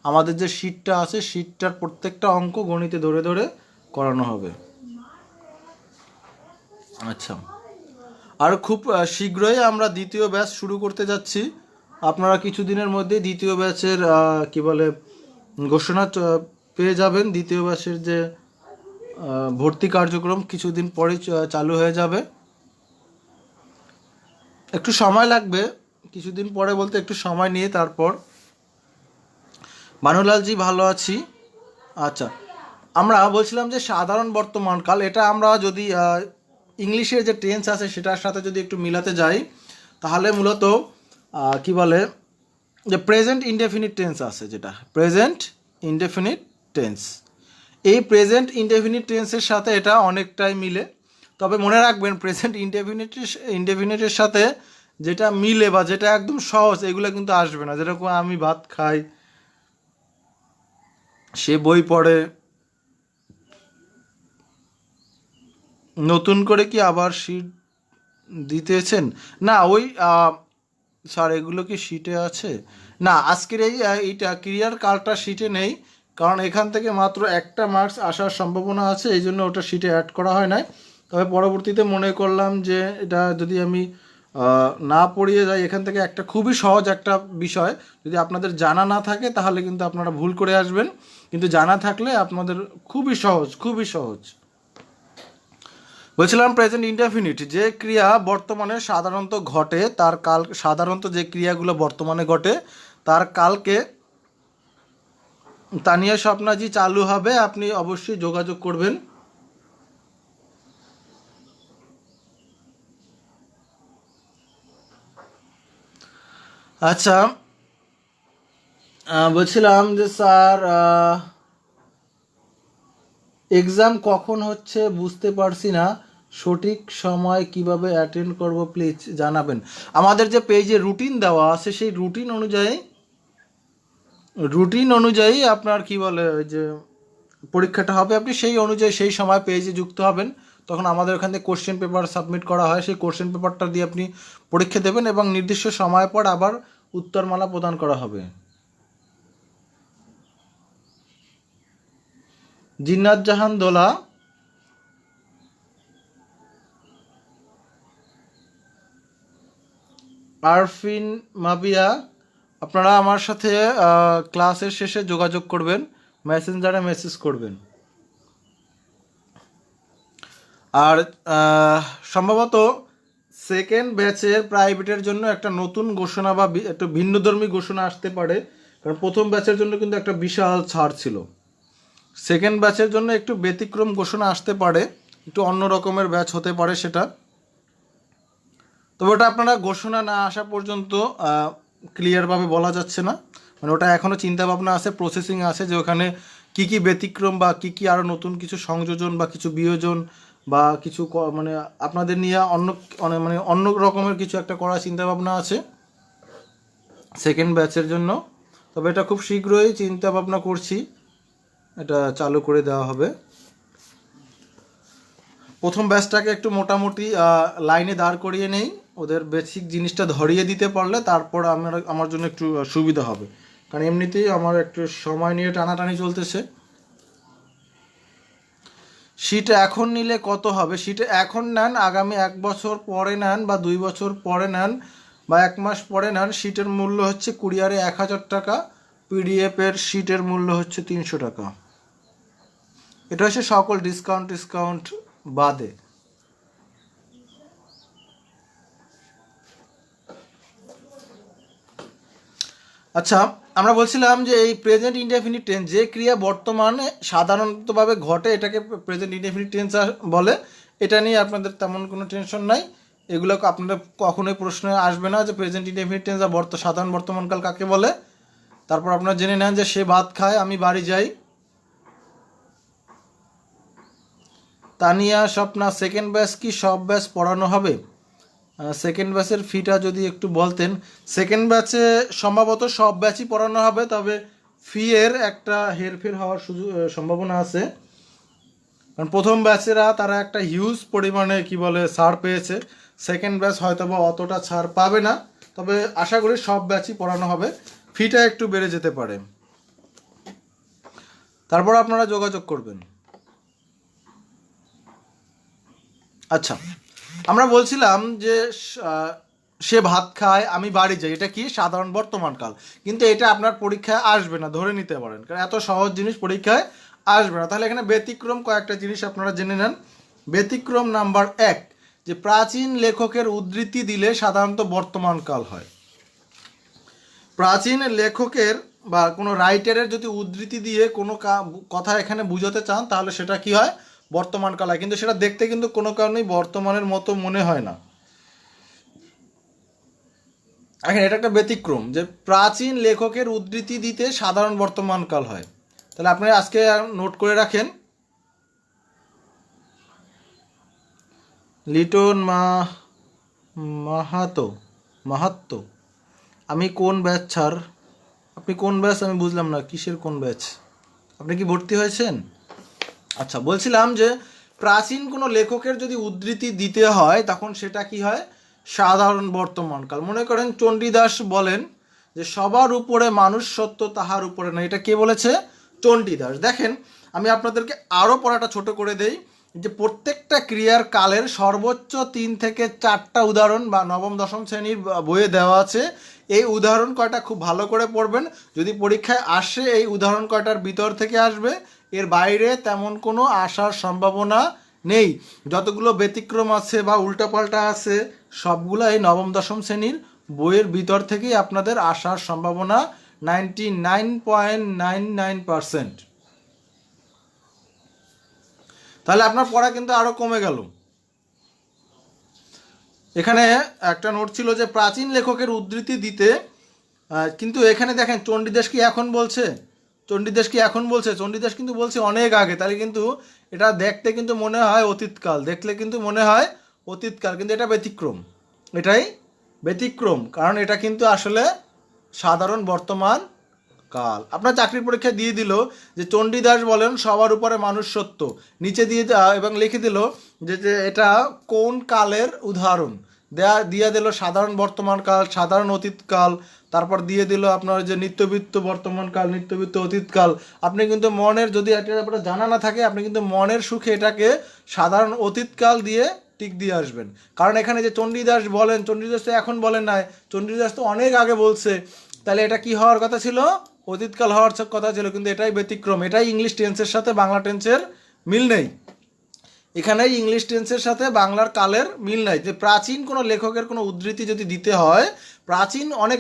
আমাদের যে শিটটা আছে শিটটার প্রত্যেকটা অঙ্ক গণিতে ধরে ধরে করানো হবে। আচ্ছা, আর খুব শীঘ্রই আমরা দ্বিতীয় ব্যাচ শুরু করতে যাচ্ছি। আপনারা কিছুদিনের মধ্যে দ্বিতীয় ব্যাচের কি বলে ঘোষণা পেয়ে যাবেন। দ্বিতীয় ব্যাচের যে ভর্তি কার্যক্রম কিছুদিন পরে চালু হয়ে যাবে। একটু সময় লাগবে, কিছুদিন পরে বলতে একটু সময় নিয়ে তারপর। বানুলালজি, ভালো আছি। আচ্ছা, আমরা বলছিলাম যে সাধারণ বর্তমানকাল, এটা আমরা যদি ইংলিশের যে টেন্স আছে সেটার সাথে যদি একটু মিলাতে যাই তাহলে মূলত কি বলে যে প্রেজেন্ট ইনডেফিনিট টেন্স আছে, যেটা প্রেজেন্ট ইনডেফিনিট টেন্স, এই প্রেজেন্ট ইনডেফিনিট টেন্সের সাথে এটা অনেকটাই মিলে। তবে মনে রাখবেন প্রেজেন্ট ইনডেফিনিটের সাথে যেটা মিলে বা যেটা একদম সহজ এগুলো কিন্তু আসবে না। যেরকম আমি ভাত খাই, সে বই পড়ে, নতুন করে কি আবার শিট দিতেছেন? না, ওই স্যার এগুলো কি শিটে আছে? না, আজকের এইটা ক্রিয়ার কালটা শিটে নেই, কারণ এখান থেকে মাত্র একটা মার্কস আসার সম্ভাবনা আছে, এই জন্য ওটা শিটে অ্যাড করা হয় নাই। তবে পরবর্তীতে মনে করলাম যে এটা যদি আমি না পড়িয়ে যাই, এখান থেকে একটা খুবই সহজ একটা বিষয় যদি আপনাদের জানা না থাকে তাহলে কিন্তু আপনারা ভুল করে আসবেন, কিন্তু জানা থাকলে আপনাদের খুবই সহজ। বলছিলাম প্রেজেন্ট ইনডেফিনিট যে ক্রিয়া বর্তমানে সাধারণত ঘটে তার কাল, সাধারণত যে ক্রিয়াগুলো বর্তমানে ঘটে তার কালকে তানিয়া স্বপ্নাজি চালু হবে, আপনি অবশ্যই যোগাযোগ করবেন। আচ্ছা, বলছিলাম যে স্যার, এক্সাম কখন হচ্ছে বুঝতে পারছি না, সঠিক সময় কিভাবে অ্যাটেন্ড করব প্লিজ জানাবেন। আমাদের যে পেজে রুটিন দেওয়া আছে সেই রুটিন অনুযায়ী আপনার কি বলে ওই যে পরীক্ষাটা হবে, আপনি সেই অনুযায়ী সেই সময় পেজে যুক্ত হবেন। তখন আমাদের ওখান থেকে কোশ্চেন পেপার সাবমিট করা হয়, সেই কোশ্চেন পেপারটা দিয়ে আপনি পরীক্ষা দেবেন এবং নির্দিষ্ট সময় পর আবার উত্তরমালা প্রদান করা হবে। জিন্নাত জাহান দোলা, আরফিন মাবিয়া, আপনারা আমার সাথে ক্লাসের শেষে যোগাযোগ করবেন, মেসেঞ্জারে মেসেজ করবেন। আর সম্ভবত সেকেন্ড ব্যাচের প্রাইভেটের জন্য একটা নতুন ঘোষণা বা একটু ভিন্নধর্মী ঘোষণা আসতে পারে, কারণ প্রথম ব্যাচের জন্য কিন্তু একটা বিশাল ছাড় ছিল। সেকেন্ড ব্যাচের জন্য একটু ব্যতিক্রম ঘোষণা আসতে পারে, একটু অন্য রকমের ব্যাচ হতে পারে সেটা। তবে ওটা আপনারা ঘোষণা না আসা পর্যন্ত ক্লিয়ারভাবে বলা যাচ্ছে না, মানে ওটা এখনও চিন্তাভাবনা আছে, প্রসেসিং আছে, যে ওখানে কী কী ব্যতিক্রম বা কী কী আরও নতুন কিছু সংযোজন বা কিছু বিয়োজন বা কিছু মানে আপনাদের নিয়ে মানে অন্য রকমের কিছু একটা করার চিন্তাভাবনা আছে সেকেন্ড ব্যাচের জন্য। তবে এটা খুব শীঘ্রই চিন্তাভাবনা করছি, এটা চালু করে দেওয়া হবে। প্রথম ব্যাচটাকে একটু মোটামুটি লাইনে দাঁড় করিয়ে নেই, ওদের বেসিক জিনিসটা ধরিয়ে দিতে পারলে তারপর আমার জন্য একটু সুবিধা হবে, কারণ এমনিতেই আমার একটু সময় নিয়ে টানাটানি চলতেছে। সিট এখন নিলে কত হবে? সিটে এখন নেন, আগামী 1 বছর পরে নেন বা 2 বছর পরে নেন বা 1 মাস পরে নেন, সিটের মূল্য হচ্ছে কুরিয়ারে 1000 টাকা, পিডিএফের সিটের মূল্য হচ্ছে 300 টাকা। এটা হচ্ছে সকল ডিসকাউন্ট বাদে। আচ্ছা, আমরা বলছিলাম যে এই প্রেজেন্ট ইনডেফিনিট টেন্স যে ক্রিয়া বর্তমানে সাধারণতভাবে ঘটে এটাকে প্রেজেন্ট ইনডেফিনিট টেন্স বলে। এটা নিয়ে আপনাদের তেমন কোনো টেনশন নাই, এগুলো আপনাদের কখনোই প্রশ্নে আসবে না যে প্রেজেন্ট ইনডেফিনিট টেন্স বা সাধারণ বর্তমানকাল কাকে বলে। তারপর আপনারা জেনে নেন যে সে ভাত খায়, আমি বাড়ি যাই। তানিয়া স্বপ্না, সেকেন্ড ব্যাচ কি সব ব্যাচ পড়ানো হবে? সেকেন্ড ব্যাচের ফিটা যদি একটু বলতেন। সেকেন্ড ব্যাচে সম্ভবত সব ব্যাচই পড়ানো হবে, তবে ফি এর একটা হেরফের হওয়ার সম্ভাবনা আছে, কারণ প্রথম ব্যাচেরা তারা একটা হিউজ পরিমাণে কি বলে ছাড় পেয়েছে, সেকেন্ড ব্যাচ হয়তো বা অতটা ছাড় পাবে না, তবে আশা করি সব ব্যাচই পড়ানো হবে, ফিটা একটু বেড়ে যেতে পারে। তারপর আপনারা যোগাযোগ করবেন। আচ্ছা, আমরা বলছিলাম যে সে ভাত খায়, আমি বাড়ি যাই, এটা কি সাধারণ বর্তমানকাল, কিন্তু এটা আপনার পরীক্ষায় আসবে না ধরে নিতে পারেন, কারণ এত সহজ জিনিস পরীক্ষায় আসবে না। তাহলে এখানে ব্যতিক্রম কয়েকটা জিনিস আপনারা জেনে নেন। ব্যতিক্রম নাম্বার 1, যে প্রাচীন লেখকের উদ্ধৃতি দিলে সাধারণত বর্তমানকাল হয়। প্রাচীন লেখকের বা কোনো রাইটারের যদি উদ্ধৃতি দিয়ে কোনো কথা এখানে বুঝাতে চান তাহলে সেটা কি হয়? বর্তমান কাল হয়, কিন্তু সেটা দেখতে কিন্তু কোনো কারণেই বর্তমানের মতো মনে হয় না। এখন এটা একটা ব্যতিক্রম যে প্রাচীন লেখকের উদ্ধৃতি দিতে সাধারণ বর্তমানকাল হয়। তাহলে আপনি আজকে নোট করে রাখেন। লিটন মাহাত্তো, আমি কোন ব্যাচ ছাড়? আপনি কোন ব্যাচ আমি বুঝলাম না, কিসের কোন ব্যাচ? আপনি কি ভর্তি হয়েছেন? আচ্ছা, বলছিলাম যে প্রাচীন কোনো লেখকের যদি উদ্ধৃতি দিতে হয় তখন সেটা কি হয়? সাধারণ বর্তমানকাল। মনে করেন চণ্ডীদাস বলেন যে সবার উপরে মানুষ সত্য, তাহার উপরে না। এটা কে বলেছে? চণ্ডীদাস। দেখেন, আমি আপনাদেরকে আরও পড়াটা ছোট করে দেই, যে প্রত্যেকটা ক্রিয়ার কালের সর্বোচ্চ 3 থেকে 4টা উদাহরণ বা নবম দশম শ্রেণীর বইয়ে দেওয়া আছে। এই উদাহরণ কয়টা খুব ভালো করে পড়বেন, যদি পরীক্ষায় আসে এই উদাহরণ কয়টার ভিতর থেকে আসবে, এর বাইরে তেমন কোনো আসার সম্ভাবনা নেই। যতগুলো ব্যতিক্রম আছে বা উল্টাপাল্টা আছে সবগুলো এই নবম দশম শ্রেণীর বইয়ের ভিতর থেকেই আপনাদের আসার সম্ভাবনা 99.99%। তাহলে আপনার পড়া কিন্তু আরও কমে গেল। এখানে একটা নোট ছিল যে প্রাচীন লেখকের উদ্ধৃতি দিতে, কিন্তু এখানে দেখেন চণ্ডীদাস কি এখন বলছে? চণ্ডীদাস কি এখন বলছে? চণ্ডীদাস কিন্তু বলছে অনেক আগে। তাহলে কিন্তু এটা দেখতে কিন্তু মনে হয় অতীতকাল, দেখলে কিন্তু মনে হয় অতীতকাল, কিন্তু এটা ব্যতিক্রম। এটাই ব্যতিক্রম, কারণ এটা কিন্তু আসলে সাধারণ বর্তমান কাল। আপনার চাকরির পরীক্ষা দিয়ে দিল যে চণ্ডীদাস বলেন সবার উপরে মানুষ সত্য, নিচে দিয়ে এবং লিখে দিল যে এটা কোন কালের উদাহরণ, দিয়ে দিল সাধারণ বর্তমান কাল, সাধারণ অতীতকাল, তারপর দিয়ে দিল আপনার যে নিত্যবৃত্ত বর্তমান কাল, নিত্যবৃত্ত অতীতকাল। আপনি কিন্তু মনের, যদি এটা ব্যাপারে জানা না থাকে, আপনি কিন্তু মনের সুখে এটাকে সাধারণ অতীতকাল দিয়ে টিক দিয়ে আসবেন। কারণ এখানে যে চণ্ডীদাস বলেন, চণ্ডীদাস তো এখন বলেন নাই, চণ্ডীদাস তো অনেক আগে বলছে। তাহলে এটা কি হওয়ার কথা ছিল? অতীতকাল হওয়ার কথা ছিল, কিন্তু এটাই ব্যতিক্রম। এটাই ইংলিশ টেন্সের সাথে বাংলা টেন্সের মিল নেই। এখানে ইংলিশ টেন্সের সাথে বাংলার কালের মিল নাই। যে প্রাচীন কোনো লেখকের কোনো উদ্ধৃতি যদি দিতে হয়, প্রাচীন অনেক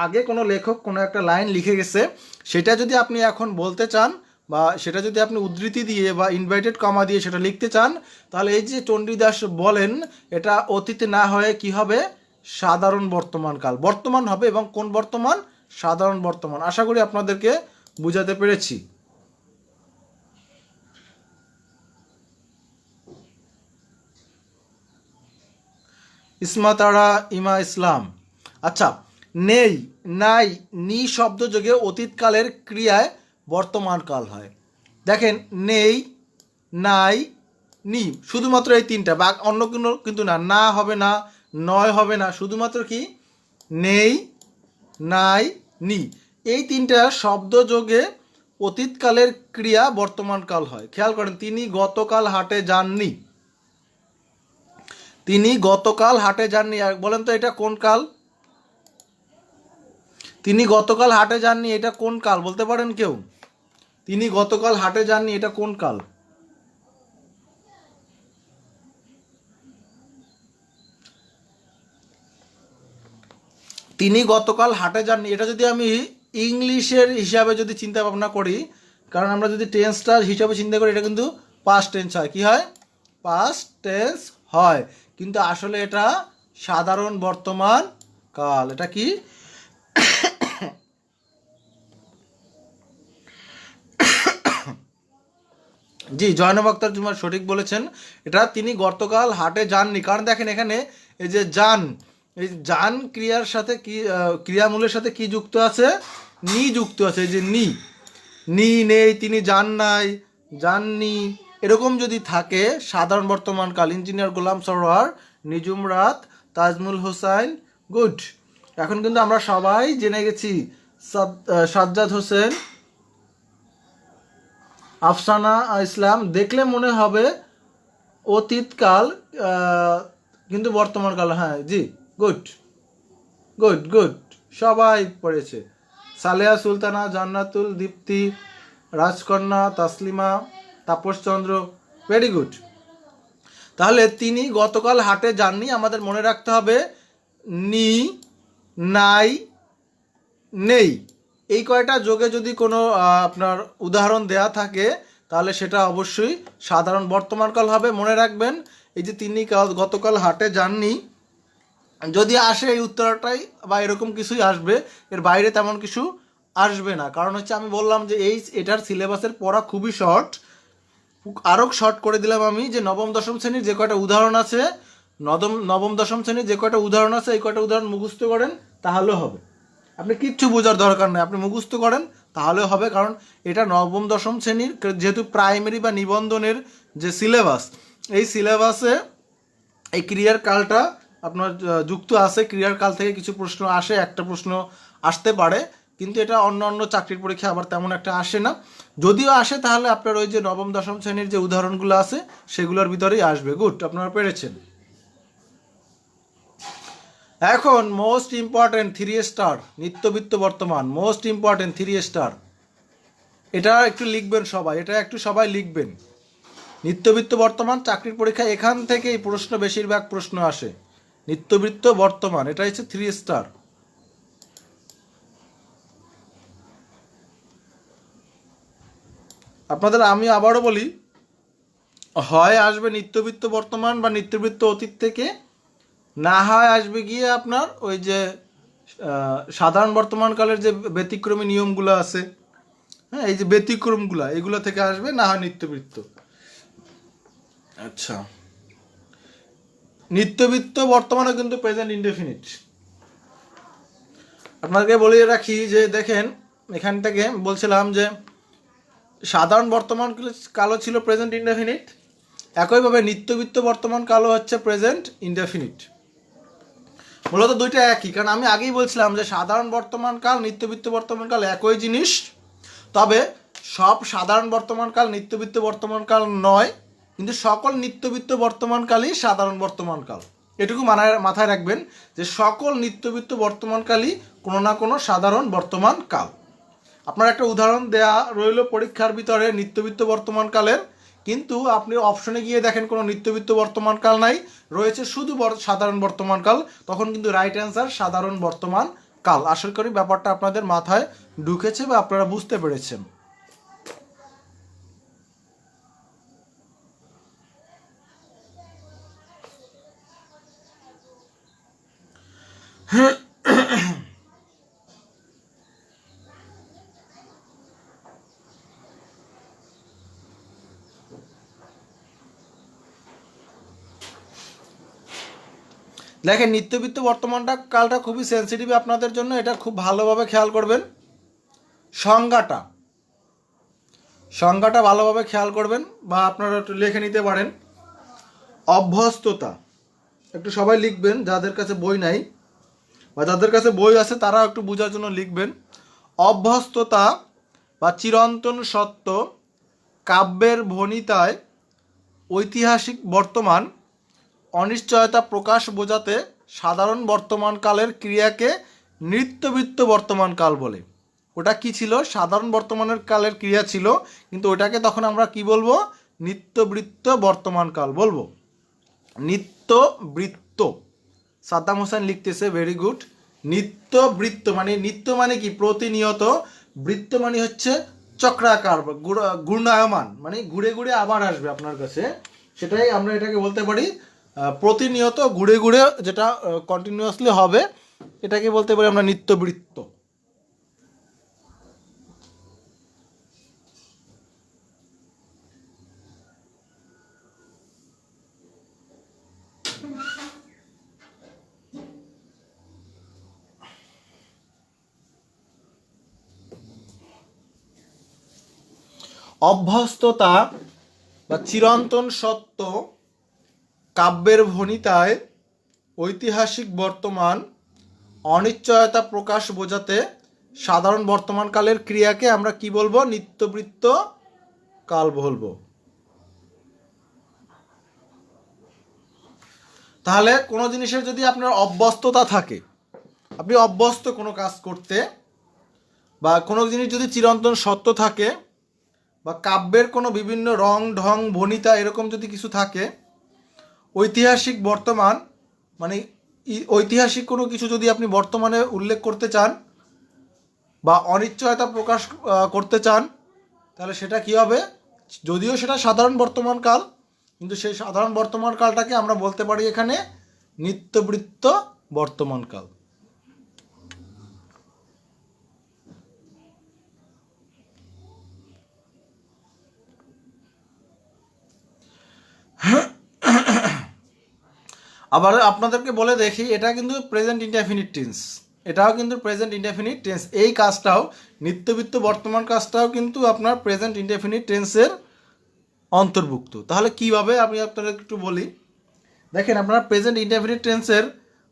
আগে কোনো লেখক কোনো একটা লাইন লিখে গেছে, সেটা যদি আপনি এখন বলতে চান, বা সেটা যদি আপনি উদ্ধৃতি দিয়ে বা ইনভার্টেড কমা দিয়ে সেটা লিখতে চান, তাহলে এই যে চণ্ডীদাস বলেন, এটা অতীতে না হয়ে কি হবে? সাধারণ বর্তমান কাল, বর্তমান হবে। এবং কোন বর্তমান? সাধারণ বর্তমান। আশা করি আপনাদেরকে বুঝাতে পেরেছি। ইসমাতারা ইমা ইসলাম। আচ্ছা, নেই, নাই, নি শব্দ যোগে অতীতকালের ক্রিয়ায় বর্তমান কাল হয়। দেখেন, নেই, নাই, নি, শুধুমাত্র এই তিনটা, বা অন্য কোনো কিন্তু না, না হবে না, নয় হবে না, শুধুমাত্র কি? নেই, নাই, নি, এই তিনটা শব্দ যোগে অতীতকালের ক্রিয়া বর্তমান কাল হয়। খেয়াল করেন, তিনি গতকাল হাটে যাননি। তিনি গতকাল হাটে যাননি। বলেন তো এটা কোন কাল? তিনি গতকাল হাটে যাননি, এটা কোন কাল বলতে পারেন কেউ? তিনি গতকাল হাটে যাননি, এটা কোন কাল? তিনি গতকাল হাটে যাননি, এটা যদি আমি ইংলিশের হিসাবে যদি চিন্তা ভাবনা করি, কারণ আমরা যদি টেন্সটা হিসাবে চিন্তা করি, এটা কিন্তু পাস্ট টেন্স হয়। কি হয়? পাস্ট টেন্স হয়, কিন্তু আসলে এটা সাধারণ বর্তমান কাল। এটা কি? জি, জয়নব আক্তার জুমার সঠিক বলেছেন। এটা তিনি গতকাল হাটে যাননি, কারণ দেখেন এখানে এই যে যান, এই যান ক্রিয়ার সাথে কি, ক্রিয়ামূলের সাথে কি যুক্ত আছে? নি যুক্ত আছে। এই যে নি, নি নেই, তিনি যান নাই, যাননি, এরকম যদি থাকে সাধারণ বর্তমান কাল। ইঞ্জিনিয়ার গোলাম সরোয়ার, নিজুম রাত, তাজমুল হোসাইন, গুড। এখন কিন্তু আমরা সবাই জেনে গেছি সাজ্জাদ হোসেন, আফসানা ইসলাম। দেখলে মনে হবে অতীতকাল, কিন্তু বর্তমান কাল। হ্যাঁ, জি, গুড, গুড, গুড, সবাই পড়েছে। সালেহা সুলতানা, জান্নাতুল, দীপ্তি, রাজকন্যা, তাসলিমা, তাপসচন্দ্র, ভেরি গুড। তাহলে তিনি গতকাল হাটে যাননি, আমাদের মনে রাখতে হবে নি, নাই, নেই, এই কয়টা যোগে যদি কোনো আপনার উদাহরণ দেয়া থাকে, তাহলে সেটা অবশ্যই সাধারণ বর্তমানকাল হবে। মনে রাখবেন, এই যে তিনি গতকাল হাটে যাননি, যদি আসে এই উত্তরটাই বা এরকম কিছুই আসবে, এর বাইরে তেমন কিছু আসবে না। কারণ হচ্ছে আমি বললাম যে এটার সিলেবাসের পড়া খুবই শর্ট। আরও শর্ট করে দিলাম আমি, যে নবম দশম শ্রেণীর যে কয়টা উদাহরণ আছে, নবম দশম শ্রেণীর যে কয়টা উদাহরণ আছে, এই কয়টা উদাহরণ মুখস্থ করেন তাহলেও হবে। আপনি কিচ্ছু বোঝার দরকার নেই, আপনি মুখস্থ করেন তাহলেও হবে। কারণ এটা নবম দশম শ্রেণীর, যেহেতু প্রাইমারি বা নিবন্ধনের যে সিলেবাস, এই সিলেবাসে এই ক্রিয়ার কালটা আপনার যুক্ত আছে। ক্রিয়ার কাল থেকে কিছু প্রশ্ন আসে, একটা প্রশ্ন আসতে পারে, কিন্তু এটা অন্য অন্য চাকরির পরীক্ষা আবার তেমন একটা আসে না। যদিও আসে তাহলে আপনার ওই যে নবম দশম শ্রেণীর যে উদাহরণগুলো আছে সেগুলোর ভিতরেই আসবে। গুড, আপনারা পেরেছেন। এখন মোস্ট ইম্পর্টেন্ট 3 স্টার, নিত্যবৃত্ত বর্তমান, মোস্ট ইম্পর্টেন্ট 3 স্টার। এটা একটু লিখবেন সবাই, এটা একটু সবাই লিখবেন। নিত্যবৃত্ত বর্তমান চাকরির পরীক্ষায় এখান থেকে এই প্রশ্ন, বেশিরভাগ প্রশ্ন আসে। নিত্যবৃত্ত বর্তমান, এটা হচ্ছে 3 স্টার। আপনাদের আমি আবারও বলি, হয় আসবে নিত্যবৃত্ত বর্তমান বা নিত্যবৃত্ত অতীত থেকে, না হয় আসবে গিয়ে আপনার ওই যে সাধারণ বর্তমানকালের যে ব্যতিক্রমী নিয়মগুলো আছে, হ্যাঁ, এই যে ব্যতিক্রমগুলো এগুলো থেকে আসবে, না হয় নিত্যবৃত্ত। আচ্ছা, নিত্যবৃত্ত বর্তমানে কিন্তু প্রেজেন্ট ইনডেফিনিট। আপনাকে বলে রাখি যে দেখেন, এখান থেকে বলছিলাম যে সাধারণ বর্তমান কালও ছিল প্রেজেন্ট ইনডেফিনিট, একইভাবে নিত্যবৃত্ত বর্তমান কালও হচ্ছে প্রেজেন্ট ইনডেফিনিট। মূলত দুইটা একই, কারণ আমি আগেই বলছিলাম যে সাধারণ বর্তমান কাল নিত্যবৃত্ত বর্তমান কাল একই জিনিস, তবে সব সাধারণ বর্তমান কাল নিত্যবৃত্ত বর্তমান কাল নয়, কিন্তু সকল নিত্যবৃত্ত বর্তমান কালই সাধারণ বর্তমান কাল। এটুকু মাথায় রাখবেন যে সকল নিত্যবৃত্ত বর্তমান কালই কোনো না কোনো সাধারণ বর্তমান কাল। আপনার একটা উদাহরণ দেয়া রইল পরীক্ষার ভিতরে নিত্যবৃত্ত বর্তমান কালের, কিন্তু আপনি অপশনে গিয়ে দেখেন কোনো নিত্যবৃত্ত বর্তমান কাল নাই, রয়েছে শুধু সাধারণ বর্তমান কাল, তখন কিন্তু রাইট অ্যান্সার সাধারণ বর্তমান কাল। আশা করি ব্যাপারটা আপনাদের মাথায় ঢুকেছে বা আপনারা বুঝতে পেরেছেন। দেখেন, নিত্যবৃত্ত বর্তমানটা কালটা খুবই সেন্সিটিভ আপনাদের জন্য, এটা খুব ভালোভাবে খেয়াল করবেন। সংজ্ঞাটা সংজ্ঞাটা ভালোভাবে খেয়াল করবেন, বা আপনারা একটু লিখে নিতে পারেন। অভ্যস্ততা, একটু সবাই লিখবেন, যাদের কাছে বই নাই বা যাদের কাছে বই আছে তারা একটু বোঝার জন্য লিখবেন। অভ্যস্ততা বা চিরন্তন সত্য, কাব্যের ভণিতায় ঐতিহাসিক বর্তমান, অনিশ্চয়তা প্রকাশ বোঝাতে সাধারণ বর্তমান কালের ক্রিয়াকে নিত্যবৃত্ত বর্তমান কাল বলে। ওটা কি ছিল? সাধারণ বর্তমানের কালের ক্রিয়া ছিল, কিন্তু ওটাকে তখন আমরা কি বলবো? নিত্যবৃত্ত বর্তমান কাল বলবো। নিত্যবৃত্ত, সাদ্দাম হোসেন লিখতেছে, ভেরি গুড। নিত্যবৃত্ত মানে, নিত্য মানে কি? প্রতিনিয়ত, বৃত্ত মানে হচ্ছে চক্রাকার, ঘূর্ণায়মান, মানে ঘুরে ঘুরে আবার আসবে আপনার কাছে, সেটাই আমরা এটাকে বলতে পারি প্রতিনিয়ত ঘুরে ঘুরে যেটা কন্টিনিউয়াসলি হবে, এটাকে বলতে পারি আমরা নিত্যবৃত্ত। অভ্যস্ততা বা চিরন্তন সত্য, কাব্যের ভণিতায় ঐতিহাসিক বর্তমান, অনিশ্চয়তা প্রকাশ বোঝাতে সাধারণ বর্তমান কালের ক্রিয়াকে আমরা কি বলবো? নিত্যবৃত্ত কাল বলবো। তাহলে কোনো জিনিসের যদি আপনার অভ্যস্ততা থাকে, আপনি অভ্যস্ত কোনো কাজ করতে, বা কোনো জিনিস যদি চিরন্তন সত্য থাকে, বা কাব্যের কোনো বিভিন্ন রং ঢং ভণিতা এরকম যদি কিছু থাকে, ঐতিহাসিক বর্তমান মানে ঐতিহাসিক কোনো কিছু যদি আপনি বর্তমানে উল্লেখ করতে চান বা অনিশ্চয়তা প্রকাশ করতে চান, তাহলে সেটা কি হবে? যদিও সেটা সাধারণ বর্তমান কাল, কিন্তু সেই সাধারণ বর্তমান কালটাকে আমরা বলতে পারি এখানে নিত্যবৃত্ত বর্তমান কাল। আবার আপনাদেরকে বলে দেখি, এটা কিন্তু প্রেজেন্ট ইনডেফিনিট টেন্স, এটাও কিন্তু প্রেজেন্ট ইনডেফিনিট টেন্স। এই কাজটাও, নিত্যবৃত্ত বর্তমান কাজটাও কিন্তু আপনার প্রেজেন্ট ইনডেফিনিট টেন্সের অন্তর্ভুক্ত। তাহলে কিভাবে আমি আপনাদের একটু বলি। দেখেন, আপনারা প্রেজেন্ট ইনডেফিনিট টেন্সের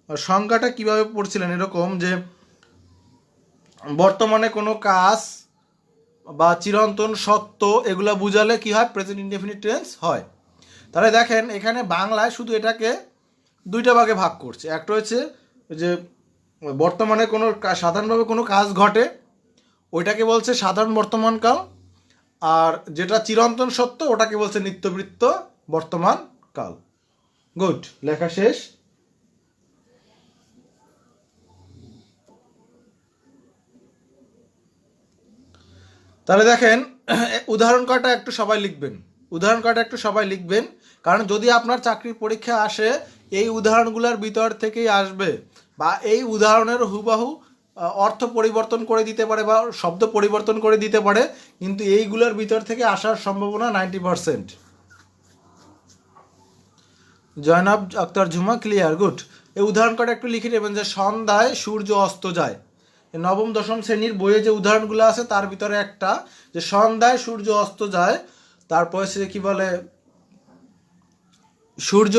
সংজ্ঞাটা কিভাবে পড়ছিলেন, এরকম যে বর্তমানে কোনো কাজ বা চিরন্তন সত্য এগুলো বুঝালে কি হয়? প্রেজেন্ট ইনডেফিনিট টেন্স হয়। তাহলে দেখেন, এখানে বাংলায় শুধু এটাকে দুইটা ভাগে ভাগ করছে। একটা হচ্ছে যে বর্তমানে কোনো সাধারণভাবে কোনো কাজ ঘটে, ওইটাকে বলছে সাধারণ বর্তমান কাল, আর যেটা চিরন্তন সত্য ওটাকে বলছে নিত্যবৃত্ত বর্তমান কাল। গুড, লেখা শেষ। তাহলে দেখেন, উদাহরণ কয়টা একটু সবাই লিখবেন, উদাহরণ কয়টা একটু সবাই লিখবেন, কারণ যদি আপনার চাকরির পরীক্ষা আসে এই উদাহরণগুলোর ভিতর থেকেই আসবে, বা এই উদাহরণের হুবাহু অর্থ পরিবর্তন করে দিতে পারে বা শব্দ পরিবর্তন করে দিতে পারে, কিন্তু এইগুলোর ভিতর থেকে আসার সম্ভাবনা 90%। Joynab Akter Jhuma, clear, good. এই উদাহরণ কটা একটু লিখে নেবেন যে সন্ধ্যায় সূর্য অস্ত যায়। নবম দশম শ্রেণীর বইয়ে যে উদাহরণগুলো আছে তার ভিতরে একটা, যে সন্ধ্যায় সূর্য অস্ত যায়, তারপরে সে কি বলে সূর্য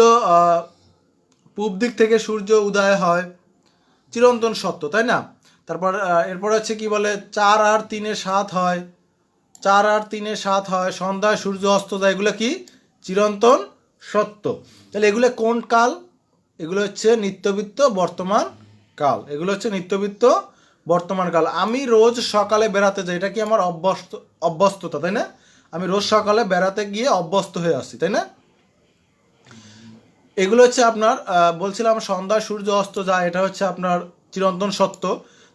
পূব দিক থেকে সূর্য উদয় হয়, চিরন্তন সত্য, তাই না? তারপর এরপর হচ্ছে কি বলে 4 আর 3 7 হয়, 4 আর 3 7 হয়, সন্ধ্যায় সূর্য অস্ত যায়, এগুলো কি চিরন্তন সত্য। তাহলে এগুলো কোন কাল? এগুলো হচ্ছে নিত্যবৃত্ত বর্তমান কাল, এগুলো হচ্ছে নিত্যবৃত্ত বর্তমান কাল। আমি রোজ সকালে বেড়াতে যাই, এটা কি আমার অভ্যস্ততা, তাই না? আমি রোজ সকালে বেড়াতে গিয়ে অভ্যস্ত হয়ে আসছি, তাই না? এগুলো হচ্ছে আপনার বলছিলাম সন্ধ্যায় সূর্য অস্ত যায়, এটা হচ্ছে আপনার চিরন্তন সত্য।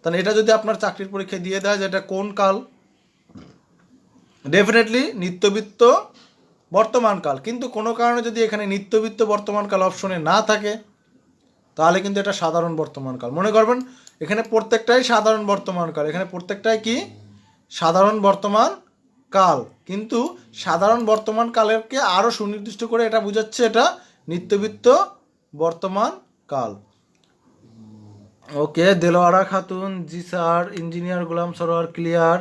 তাহলে এটা যদি আপনার চাকরির পরীক্ষায় দিয়ে দেয় যে এটা কোন কাল, ডেফিনেটলি নিত্যবৃত্ত বর্তমান কাল। কিন্তু কোনো কারণে যদি এখানে নিত্যবৃত্ত বর্তমান কাল অপশনে না থাকে তাহলে কিন্তু এটা সাধারণ বর্তমান কাল। মনে করবেন এখানে প্রত্যেকটাই সাধারণ বর্তমান কাল, এখানে প্রত্যেকটাই কি সাধারণ বর্তমান কাল, কিন্তু সাধারণ বর্তমান কালেরকে আরও সুনির্দিষ্ট করে এটা বোঝাচ্ছে এটা নিত্যবৃত্ত বর্তমান কাল। ওকে, দেলোয়ারা খাতুন, জি স্যার। ইঞ্জিনিয়ার গোলাম সরোয়ার, ক্লিয়ার।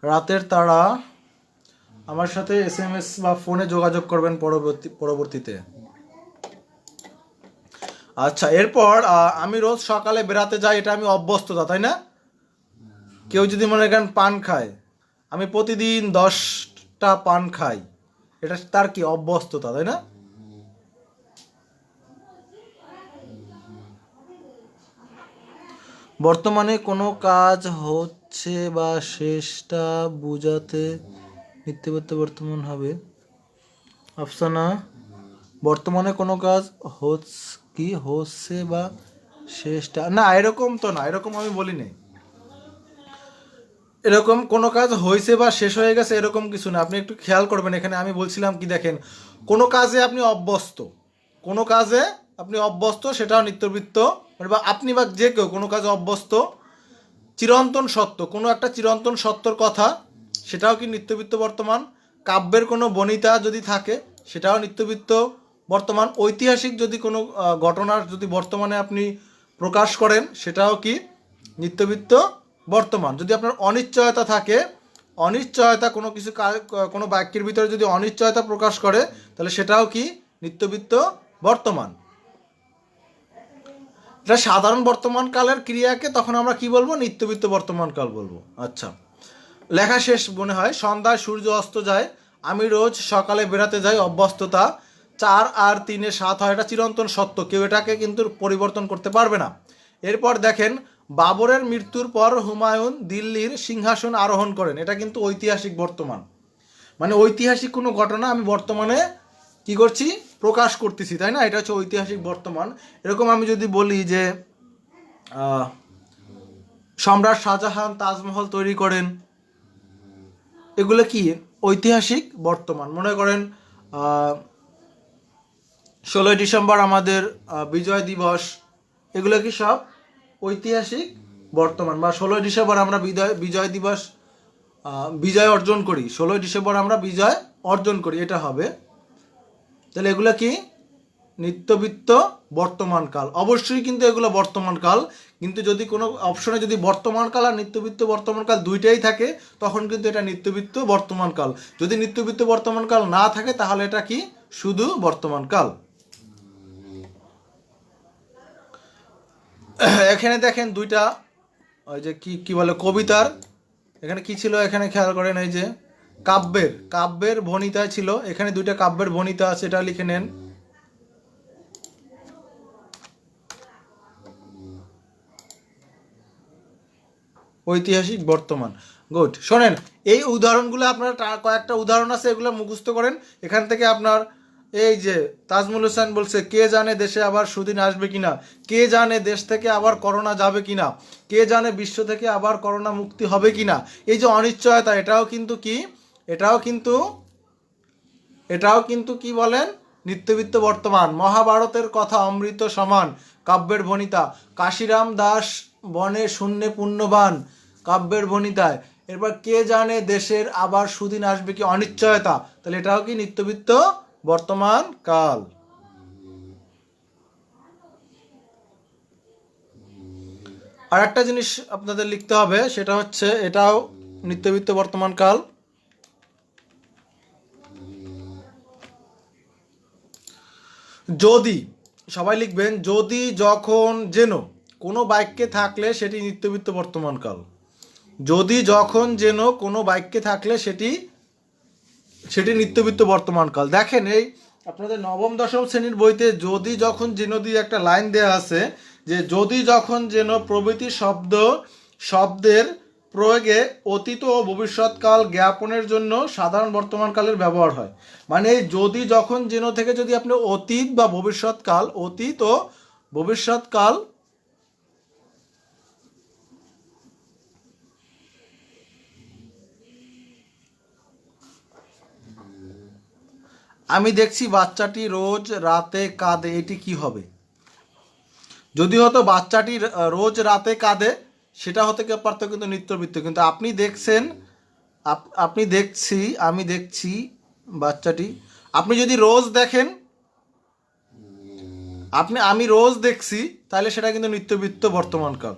রাতের তারা, আমার সাথে SMS বা ফোনে যোগাযোগ করবেন পরবর্তীতে। আচ্ছা, এরপর আমি রোজ সকালে বেড়াতে যাই, এটা আমি অভ্যস্ততা, তাই না? কেউ যদি মনে করেন পান খায়, আমি প্রতিদিন 10টা পান খাই, এটা তার কি অভ্যস্ততা, তাই না? বর্তমানে কোনো কাজ হচ্ছে বা শেষটা বুঝাতে নিত্যবৃত্ত বর্তমান হবে। আফসানা, বর্তমানে কোনো কাজ হচ্ছে বা শেষটা, না এরকম তো না, এরকম আমি বলি নাই। এরকম কোনো কাজ হয়েছে বা শেষ হয়ে গেছে এরকম কিছু না। আপনি একটু খেয়াল করবেন, এখানে আমি বলছিলাম কি দেখেন, কোনো কাজে আপনি অভ্যস্ত, কোনো কাজে আপনি অভ্যস্ত, সেটাও নিত্যবৃত্ত, মানে বা আপনি বা যে কেউ কোনো কাজে অভ্যস্ত। চিরন্তন সত্য, কোনো একটা চিরন্তন সত্যর কথা, সেটাও কি নিত্যবৃত্ত বর্তমান। কাব্যের কোনো বনিতা যদি থাকে সেটাও নিত্যবৃত্ত বর্তমান। ঐতিহাসিক যদি কোনো ঘটনার যদি বর্তমানে আপনি প্রকাশ করেন সেটাও কি নিত্যবৃত্ত বর্তমান। যদি আপনার অনিশ্চয়তা থাকে, অনিশ্চয়তা কোনো কিছু কোনো বাক্যের ভিতরে যদি অনিশ্চয়তা প্রকাশ করে তাহলে সেটাও কি নিত্যবৃত্ত বর্তমান। এটা সাধারণ বর্তমান কালের ক্রিয়াকে তখন আমরা কি বলবো, নিত্যবৃত্ত বর্তমান কাল বলবো। আচ্ছা, লেখা শেষ মনে হয়। সন্ধ্যায় সূর্য অস্ত যায়, আমি রোজ সকালে বেড়াতে যাই, অভ্যস্ততা। 4 আর 3 7 হয়, এটা চিরন্তন সত্য, কেউ এটাকে কিন্তু পরিবর্তন করতে পারবে না। এরপর দেখেন, বাবরের মৃত্যুর পর হুমায়ুন দিল্লির সিংহাসন আরোহণ করেন, এটা কিন্তু ঐতিহাসিক বর্তমান, মানে ঐতিহাসিক কোনো ঘটনা আমি বর্তমানে কি করছি, প্রকাশ করতেছি, তাই না? এটা হচ্ছে ঐতিহাসিক বর্তমান। এরকম আমি যদি বলি যে সম্রাট শাহজাহান তাজমহল তৈরি করেন, এগুলো কি ঐতিহাসিক বর্তমান। মনে করেন 16ই ডিসেম্বর আমাদের বিজয় দিবস, এগুলো কি সব ঐতিহাসিক বর্তমান। বা 16ই ডিসেম্বর আমরা বিজয় দিবস বিজয় অর্জন করি, 16ই ডিসেম্বর আমরা বিজয় অর্জন করি, এটা হবে। তাহলে এগুলো কি নিত্যবৃত্ত বর্তমান কাল, অবশ্যই কিন্তু এগুলো বর্তমান কাল। কিন্তু যদি কোনো অপশনে যদি বর্তমান কাল আর নিত্যবৃত্ত বর্তমান কাল দুইটাই থাকে তখন কিন্তু এটা নিত্যবৃত্ত বর্তমান কাল। যদি নিত্যবৃত্ত বর্তমান কাল না থাকে তাহলে এটা কি শুধু বর্তমান কাল। এখানে দেখেন দুইটা, ওই যে কি বলে কবিতার, এখানে কি ছিল এখানে খেয়াল করেন, এই যে কাব্যের ভণিতা ছিল, এখানে দুইটা কাব্যের ভণিতা আছে, এটা লিখে নেন। ঐতিহাসিক বর্তমান, গুড। শোনেন, এই উদাহরণগুলো আপনার কয়েকটা উদাহরণ আছে, এগুলো মুখস্থ করেন। এখান থেকে আপনার এই যে তাজমুল হোসেন বলছে, কে জানে দেশে আবার সুদিন আসবে কিনা, কে জানে দেশ থেকে আবার করোনা যাবে কিনা, কে জানে বিশ্ব থেকে আবার করোনা মুক্তি হবে কিনা। এই যে অনিশ্চয়তা, এটাও কিন্তু কি এটাও কিন্তু কি বলেন, নিত্যবিত্ত বর্তমান। মহাভারতের কথা অমৃত সমান, কাব্যের ভণিতা। কাশিরাম দাস বনে শূন্যে পুণ্যবান, কাব্যের ভণিতায়। এরপর কে জানে দেশের আবার সুদিন আসবে কি, অনিশ্চয়তা। তাহলে এটাও কি নিত্যবিত্ত বর্তমান কাল। আর একটা জিনিস আপনাদের লিখতে হবে, সেটা হচ্ছে এটাও নিত্যবিত্ত বর্তমান কাল। যদি, সবাই লিখবেন, যদি যখন যেন কোনো বাক্যে থাকলে সেটি নিত্যবিত্ত বর্তমান কাল। যদি যখন যেন কোনো বাক্যে থাকলে সেটি নিত্যবিত্ত বর্তমান কাল। দেখেন এই আপনাদের নবম দশম শ্রেণীর বইতে যদি যখন যেন দিয়ে একটা লাইন দেওয়া আছে, যে যদি যখন যেন প্রভৃতি শব্দের প্রয়োগে অতীত ও ভবিষ্যৎকাল জ্ঞাপনের জন্য সাধারণ বর্তমান কালের ব্যবহার হয়। মানে এই যদি যখন যেন থেকে যদি আপনি অতীত বা ভবিষ্যৎকাল, অতীত ও ভবিষ্যৎকাল, আমি দেখছি বাচ্চাটি রোজ রাতে কাঁদে, এটি কি হবে? যদি হতো বাচ্চাটি রোজ রাতে কাঁদে, সেটা হতে পারতো কিন্তু নিত্যবৃত্ত। কিন্তু আপনি দেখছেন, আমি দেখছি বাচ্চাটি, আপনি যদি রোজ দেখেন, আমি রোজ দেখছি, তাহলে সেটা কিন্তু নিত্যবৃত্ত বর্তমান কাল।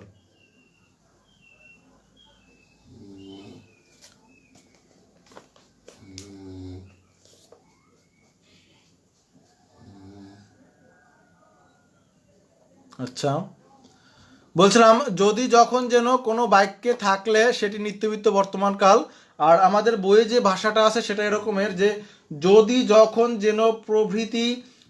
আচ্ছা, বলছিলাম যদি যখন যেন কোনো বাক্যে থাকলে সেটি নিত্যবৃত্ত বর্তমান কাল। আর আমাদের বইয়ে যে ভাষাটা আছে সেটা এরকমের, যে যদি যখন যেন প্রভৃতি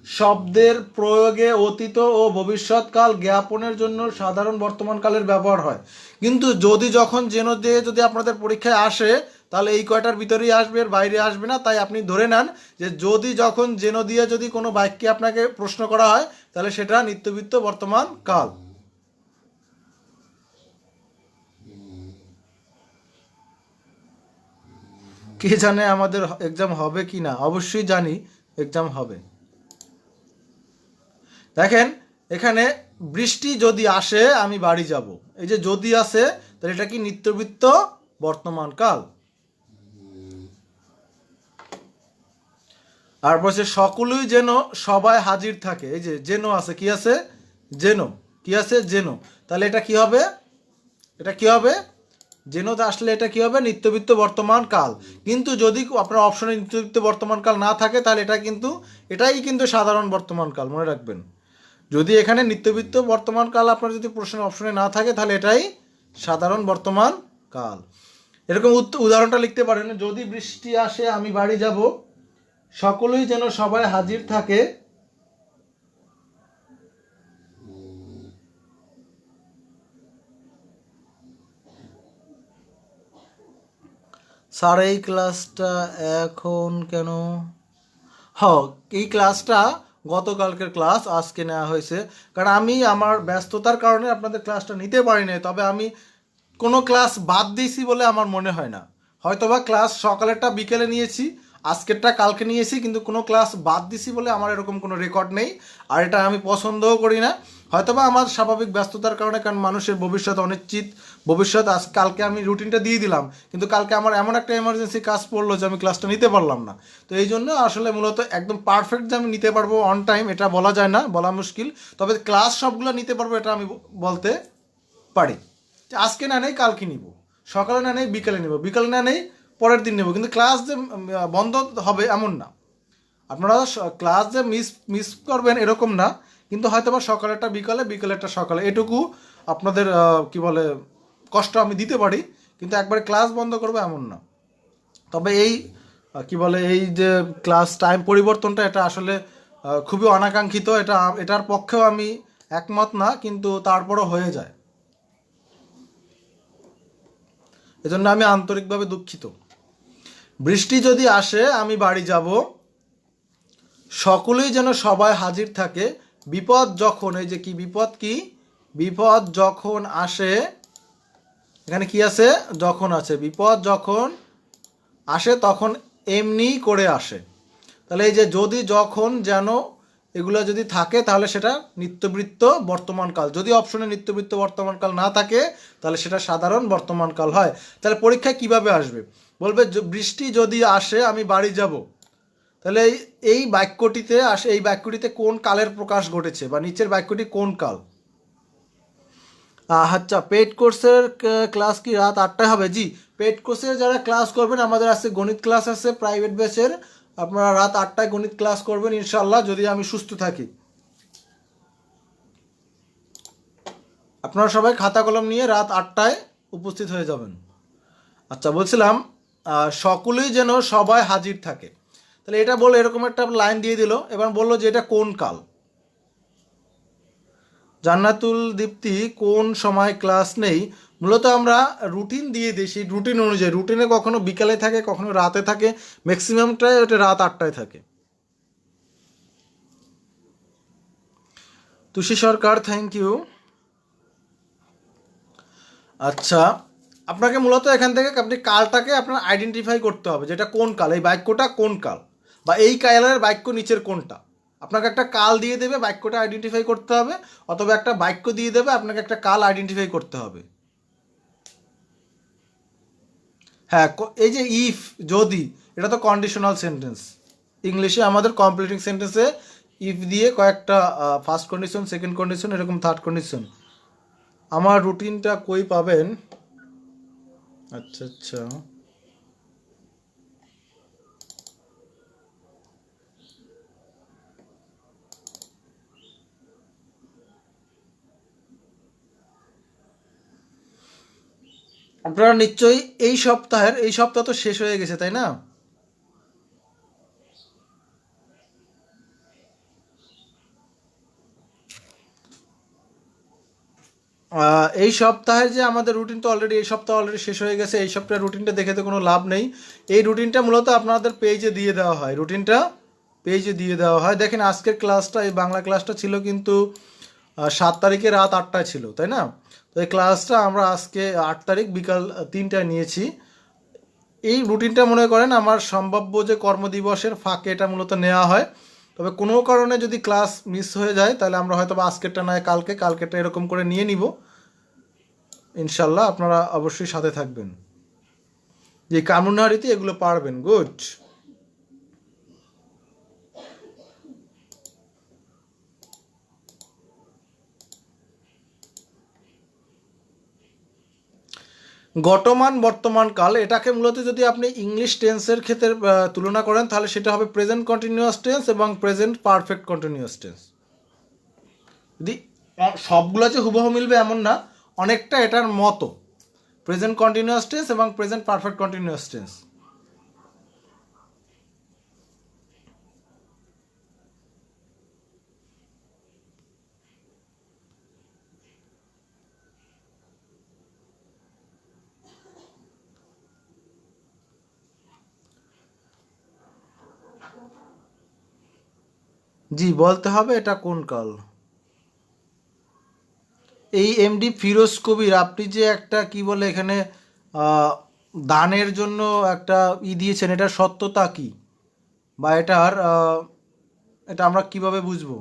শব্দের প্রয়োগে অতীত ও ভবিষ্যৎকাল জ্ঞাপনের জন্য সাধারণ বর্তমান কালের ব্যবহার হয়। কিন্তু যদি যখন যেন দিয়ে যদি আপনাদের পরীক্ষায় আসে, তাহলে এই কয়টার ভিতরেই আসবে, এর বাইরে আসবে না। তাই আপনি ধরে নেন যে যদি যখন যেন দিয়ে যদি কোনো বাক্যে আপনাকে প্রশ্ন করা হয়, তাহলে সেটা নিত্যবৃত্ত বর্তমান কাল। কে জানে আমাদের এক্সাম হবে কি না? অবশ্যই জানি এক্সাম হবে। দেখেন এখানে বৃষ্টি যদি আসে আমি বাড়ি যাব, এই যে যদি আসে, তাহলে এটা কি নিত্যবৃত্ত বর্তমান কাল। আর বলছে সকলেই যেন সবাই হাজির থাকে, এই যে যেন আছে, কি আছে? যেন, কি আছে? যেন। তাহলে এটা কি হবে? এটা কি হবে? যেনতে আসলে এটা কি হবে? নিত্যবৃত্ত বর্তমান কাল। কিন্তু যদি আপনার অপশনে নিত্যবৃত্ত বর্তমান কাল না থাকে, তাহলে এটাই কিন্তু সাধারণ বর্তমান কাল, মনে রাখবেন। যদি এখানে নিত্যবৃত্ত বর্তমান কাল আপনার যদি প্রশ্নের অপশনে না থাকে, তাহলে এটাই সাধারণ বর্তমান কাল। এরকম উদাহরণটা লিখতে পারেন, যদি বৃষ্টি আসে আমি বাড়ি যাব, সকলেই যেন সবাই হাজির থাকে, স্যার এই ক্লাসটা এখন কেন? এই ক্লাসটা গতকালকের ক্লাস আজকে নেওয়া হয়েছে, কারণ আমি আমার ব্যস্ততার কারণে আপনাদের ক্লাসটা নিতে পারি নাই। তবে আমি কোনো ক্লাস বাদ দিয়েছি বলে আমার মনে হয় না। হয়তোবা ক্লাস সকালেরটা বিকেলে নিয়েছি, আজকেরটা কালকে নিয়েছি, কিন্তু কোনো ক্লাস বাদ দিছি বলে আমার এরকম কোনো রেকর্ড নেই। আর এটা আমি পছন্দও করি না। হয়তোবা আমার স্বাভাবিক ব্যস্ততার কারণে, কারণ মানুষের ভবিষ্যৎ অনিশ্চিত। ভবিষ্যৎ কালকে আমি রুটিনটা দিয়ে দিলাম, কিন্তু কালকে আমার এমন একটা এমার্জেন্সি কাজ পড়লো যে আমি ক্লাসটা নিতে পারলাম না। তো এই জন্য আসলে মূলত একদম পারফেক্ট যে আমি নিতে পারবো অন টাইম, এটা বলা যায় না, বলা মুশকিল। তবে ক্লাস সবগুলো নিতে পারবো এটা আমি বলতে পারি। আজকে না নেই কালকে নিব, সকালে না নেই বিকালে নিব, বিকালে না নেই পরের দিন নেব। কিন্তু ক্লাস যে বন্ধ হবে এমন না। আপনারা ক্লাস যে মিস করবেন এরকম না, কিন্তু হয়তো বা সকালেরটা বিকালে, বিকালেরটা সকালে, এটুকু আপনাদের কি বলে কষ্ট আমি দিতে পারি। কিন্তু একবারে ক্লাস বন্ধ করবো এমন না। তবে এই কি বলে এই যে ক্লাস টাইম পরিবর্তনটা, এটা আসলে খুবই অনাকাঙ্ক্ষিত। এটার পক্ষেও আমি একমত না, কিন্তু তারপরও হয়ে যায়। এজন্য আমি আন্তরিকভাবে দুঃখিত। বৃষ্টি যদি আসে আমি বাড়ি যাব, সকলেই যেন সবাই হাজির থাকে, বিপদ যখন, এই যে কি বিপদ, কি বিপদ যখন আসে, এখানে কি আছে? যখন আছে। বিপদ যখন আসে তখন এমনিই করে আসে। তাহলে এই যে যদি যখন যেন এগুলো যদি থাকে তাহলে সেটা নিত্যবৃত্ত বর্তমানকাল। যদি অপশনে নিত্যবৃত্ত বর্তমানকাল না থাকে তাহলে সেটা সাধারণ বর্তমানকাল হয়। তাহলে পরীক্ষায় কিভাবে আসবে? বলবে বৃষ্টি যদি আসে আমি বাড়ি যাব। তাহলে এই বাক্যটিতে আসে, এই বাক্যটিতে কোন কালের প্রকাশ ঘটেছে বা নিচের বাক্যটি কোন কাল? আচ্ছা, পেড কোর্সের ক্লাস কি রাত 8টায় হবে? জি, পেড কোর্সের যারা ক্লাস করবেন, আমাদের আছে গণিত ক্লাস আছে প্রাইভেট ব্যাচের, আপনারা রাত 8টায় গণিত ক্লাস করবেন ইনশাল্লাহ, যদি আমি সুস্থ থাকি। আপনারা সবাই খাতা কলম নিয়ে রাত 8টায় উপস্থিত হয়ে যাবেন। আচ্ছা, বলছিলাম সকলেই যেন সবাই হাজির থাকে। তাহলে এটা বলে এরকম একটা লাইন দিয়ে দিল, এবার বললো যে এটা কোন কাল। জান্নাতুল দীপ্তি কোন সময় ক্লাস নেই? মূলত আমরা রুটিন দিয়ে দিই, সেই রুটিন অনুযায়ী। রুটিনে কখনো বিকালে থাকে, কখনো রাতে থাকে, ম্যাক্সিমামটাই ওটা রাত 8টায় থাকে। তুষি সরকার, থ্যাংক ইউ। আচ্ছা, আপনাকে মূলত এখান থেকে আপনি কালটাকে আপনার আইডেন্টিফাই করতে হবে, যেটা কোন কাল, এই বাক্যটা কোন কাল, বা এই কালের বাক্য নিচের কোনটা। আপনাকে একটা কাল দিয়ে দেবে, বাক্যটা আইডেন্টিফাই করতে হবে, অথবা একটা বাক্য দিয়ে দেবে, আপনাকে একটা কাল আইডেন্টিফাই করতে হবে। হ্যাঁ, এই যে ইফ, যদি, এটা তো কন্ডিশনাল সেন্টেন্স। ইংলিশে আমাদের কমপ্লিটিং সেন্টেন্সে ইফ দিয়ে কয়েকটা ফার্স্ট কন্ডিশন, সেকেন্ড কন্ডিশন, এরকম থার্ড কন্ডিশন। আমার রুটিনটা কই পাবেন? আচ্ছা আচ্ছা, আপনারা নিশ্চয়ই এই সপ্তাহ তো শেষ হয়ে গেছে, তাই না? এই সপ্তাহের যে আমাদের রুটিন তো অলরেডি, এই সপ্তাহ অলরেডি শেষ হয়ে গেছে। এই সপ্তাহের রুটিনটা দেখে তো কোনো লাভ নেই। এই রুটিনটা মূলত আপনাদের পেজে দিয়ে দেওয়া হয়, রুটিনটা পেজে দিয়ে দেওয়া হয়। দেখেন আজকের ক্লাসটা, এই বাংলা ক্লাসটা ছিল কিন্তু 7 তারিখে রাত 8টায় ছিল, তাই না? তো এই ক্লাসটা আমরা আজকে 8 তারিখ বিকাল 3টায় নিয়েছি। এই রুটিনটা মনে করেন আমার সম্ভাব্য যে কর্মদিবসের ফাঁকে এটা মূলত নেওয়া হয়। তবে কোনো কারণে যদি ক্লাস মিস হয়ে যায় তাহলে আমরা হয়তো বা আজকেরটা নয় কালকেরটা এরকম করে নিয়ে নিব। ইনশাল্লাহ আপনারা অবশ্যই সাথে থাকবেন, যে কামুনারিতে এগুলো পারবেন। গুড। গতমান বর্তমান কাল, এটাকে মূলত যদি আপনি ইংলিশ টেন্সের ক্ষেত্রে তুলনা করেন তাহলে সেটা হবে প্রেজেন্ট কন্টিনিউয়াস টেন্স এবং প্রেজেন্ট পারফেক্ট কন্টিনিউয়াস টেন্স। যদি সবগুলো যে হুবহু মিলবে এমন না, অনেকটা এটার মতো। প্রেজেন্ট কন্টিনিউয়াস টেন্স এবং প্রেজেন্ট পারফেক্ট কন্টিনিউয়াস টেন্স। জি, বলতে হবে এটা কোন কাল। এই এমডি ফিরোজ কবির, আপনি যে একটা কি বলে এখানে আহ, দানের জন্য একটা দিয়েছেন, এটার সত্যতা কি, বা এটার এটা আমরা কিভাবে বুঝবো?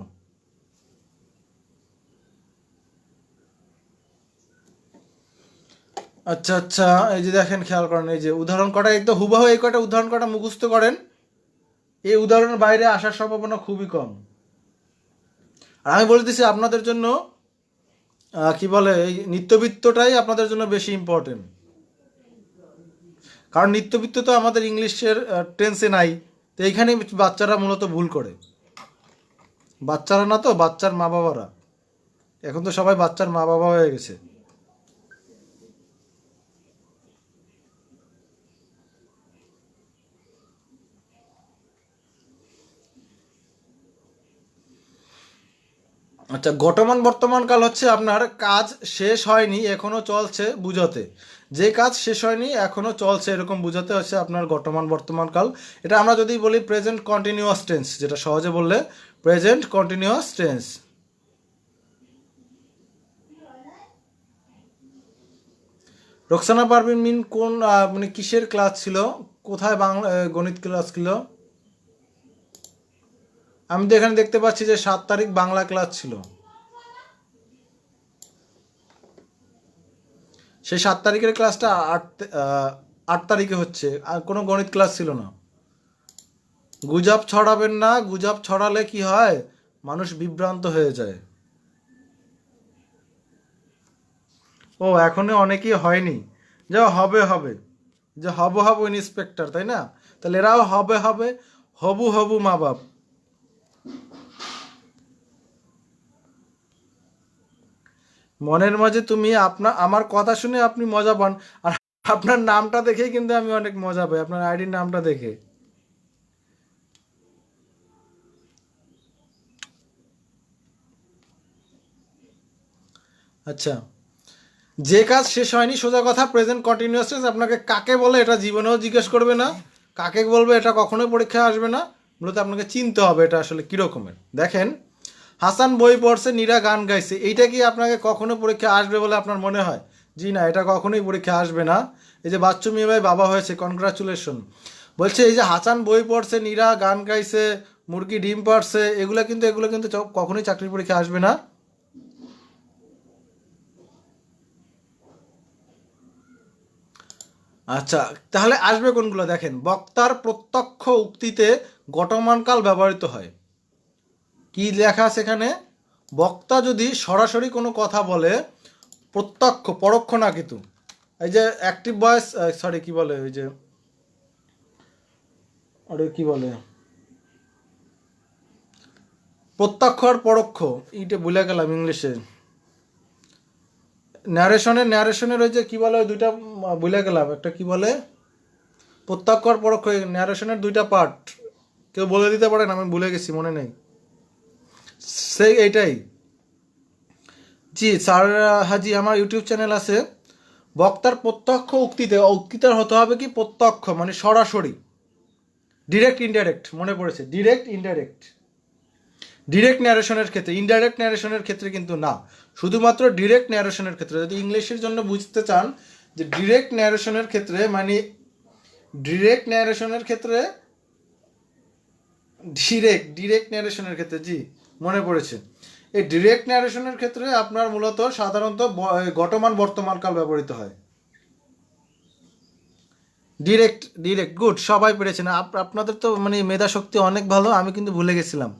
আচ্ছা আচ্ছা, এই যে দেখেন, খেয়াল করেন, এই যে উদাহরণ কটা, এই তো হুবহু এই কটা উদাহরণ কটা মুখস্থ করেন। এই উদাহরণের বাইরে আসার সম্ভাবনা খুবই কম। আর আমি বলে দিছি আপনাদের জন্য কি বলে এই নিত্যবিত্তটাই আপনাদের জন্য বেশি ইম্পর্টেন্ট। কারণ নিত্যবিত্ত তো আমাদের ইংলিশের টেন্সে নাই। তো এইখানে বাচ্চারা মূলত ভুল করে। বাচ্চারা না, তো বাচ্চার মা বাবারা। এখন তো সবাই বাচ্চার মা বাবা হয়ে গেছে। আচ্ছা, গতমান বর্তমান কাল হচ্ছে আপনার কাজ শেষ হয়নি এখনো চলছে বুঝাতে। যে কাজ শেষ হয়নি এখনো চলছে এরকম বুঝাতে হচ্ছে আপনার গতমান বর্তমান কাল। এটা আমরা যদি বলি প্রেজেন্ট কন্টিনিউয়াস টেন্স, যেটা সহজে বললে present continuous tense. Roksana Parvin mean কোন মানে কিসের ক্লাস ছিল, কোথায় বাংলা গণিত ক্লাস ছিল? আমি তো এখানে দেখতে পাচ্ছি যে 7 তারিখ বাংলা ক্লাস ছিল। সেই 7 তারিখের ক্লাসটা 8 তারিখে হচ্ছে, আর কোনো গণিত ক্লাস ছিল না। গুজব ছড়াবেন না, গুজব ছড়ালে কি হয়, মানুষ বিভ্রান্ত হয়ে যায়। ও এখনো অনেকেই হয়নি, যে হবে হবে, যে হব হব ইন্সপেক্টর, তাই না? তাহলে এরাও হবে হবে, হবু হবু মা বাপ। মনের মাঝে তুমি আমার কথা শুনে আপনি মজা পান, আর আপনার নামটা দেখেই কিন্তু আমি অনেক মজা পাই, আপনার আইডির নামটা দেখে। আচ্ছা, যে কাজ শেষ হয়নি, সোজা কথা প্রেজেন্ট কন্টিনিউয়াস টেন্স আপনাকে কাকে বলে এটা জীবনেও জিজ্ঞেস করবে না, কাকে বলবে এটা কখনোই পরীক্ষায় আসবে না। মূলত আপনাকে চিনতে হবে এটা আসলে কীরকমের। দেখেন, হাসান বই পড়ছে, নীরা গান গাইছে, এইটা কি আপনাকে কখনো পরীক্ষা আসবে বলে আপনার মনে হয়? জি না, এটা কখনোই পরীক্ষা আসবে না। এই যে বাচ্চু মিয়া ভাই বাবা হয়েছে, কনগ্রাচুলেশন। বলছে এই যে হাসান বই পড়ছে, নীরা গান গাইছে, মুরগি ডিম পাড়ছে, এগুলো কিন্তু কখনোই চাকরির পরীক্ষা আসবে না। আচ্ছা, তাহলে আসবে কোনগুলো? দেখেন, বক্তার প্রত্যক্ষ উক্তিতে গঠনকাল ব্যবহৃত হয়। কি লেখা আছে এখানে? বক্তা যদি সরাসরি কোনো কথা বলে, প্রত্যক্ষ, পরোক্ষ না কিন্তু, এই যে অ্যাক্টিভ ভয়েস, সরি কি বলে, ওই যে আরে কি বলে, প্রত্যক্ষ আর পরোক্ষ, এইটা ভুলে গেলাম ইংলিশে। ন্যারেশনের ওই যে কি বলে, ওই দুইটা ভুলে গেলাম, একটা কি বলে, প্রত্যক্ষ আর পরোক্ষ, ন্যারেশনের দুইটা পার্ট, কেউ বলে দিতে পারেন? আমি ভুলে গেছি, মনে নেই। সেই এইটাই। জি স্যার, হাজি আমার ইউটিউব চ্যানেল আছে। বক্তার প্রত্যক্ষ উক্তিতে, উক্তিটার হতে হবে কি প্রত্যক্ষ, মানে সরাসরি। ডিরেক্ট ইনডাইরেক্ট, মনে পড়েছে, ডিরেক্ট ইনডাইরেক্ট। ডিরেক্ট ন্যারেশনের ক্ষেত্রে, ইনডাইরেক্ট ন্যারেশনের ক্ষেত্রে কিন্তু না, শুধুমাত্র ডিরেক্ট ন্যারেশনের ক্ষেত্রে। যদি ইংলিশের জন্য বুঝতে চান যে ডিরেক্ট ন্যারেশনের ক্ষেত্রে, মানে ডিরেক্ট ন্যারেশনের ক্ষেত্রে, ডিরেক্ট ন্যারেশনের ক্ষেত্রে, জি মনে পড়েছে। এই ডিরেক্ট ন্যারেশনের ক্ষেত্রে আপনার মূলত সাধারণত গঠমান বর্তমানকাল ব্যবহৃত হয়। ডিরেক্ট গুড, সবাই পেরেছেন। আপনাদের তো মানে মেধা শক্তি অনেক ভালো, আমি কিন্তু ভুলে গেছিলাম।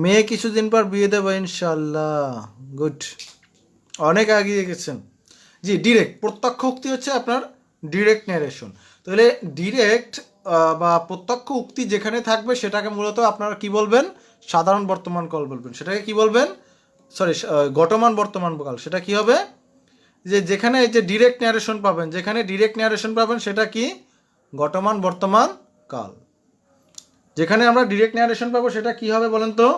মেয়ে কিছুদিন পর বিয়ে দেবো ইনশাল্লাহ। গুড, অনেক এগিয়ে গেছেন। জি, ডিরেক্ট প্রত্যক্ষ উক্তি হচ্ছে আপনার ডিরেক্ট ন্যারেশন। তাহলে ডিরেক্ট বা প্রত্যক্ষ উক্তি যেখানে থাকবে সেটাকে মূলত আপনারা কি বলবেন? সাধারণ বর্তমান কাল বলবেন। সেটাকে কি বলবেন? সরি, গঠমান বর্তমান কাল। সেটা কি হবে? যে যেখানে এই যে ডিরেক্ট ন্যারেশন পাবেন, যেখানে ডিরেক্ট ন্যারেশন পাবেন সেটা কি? গঠমান বর্তমান কাল। যেখানে আমরা ডিরেক্ট ন্যারেশন পাবো সেটা কি হবে বলেন তো?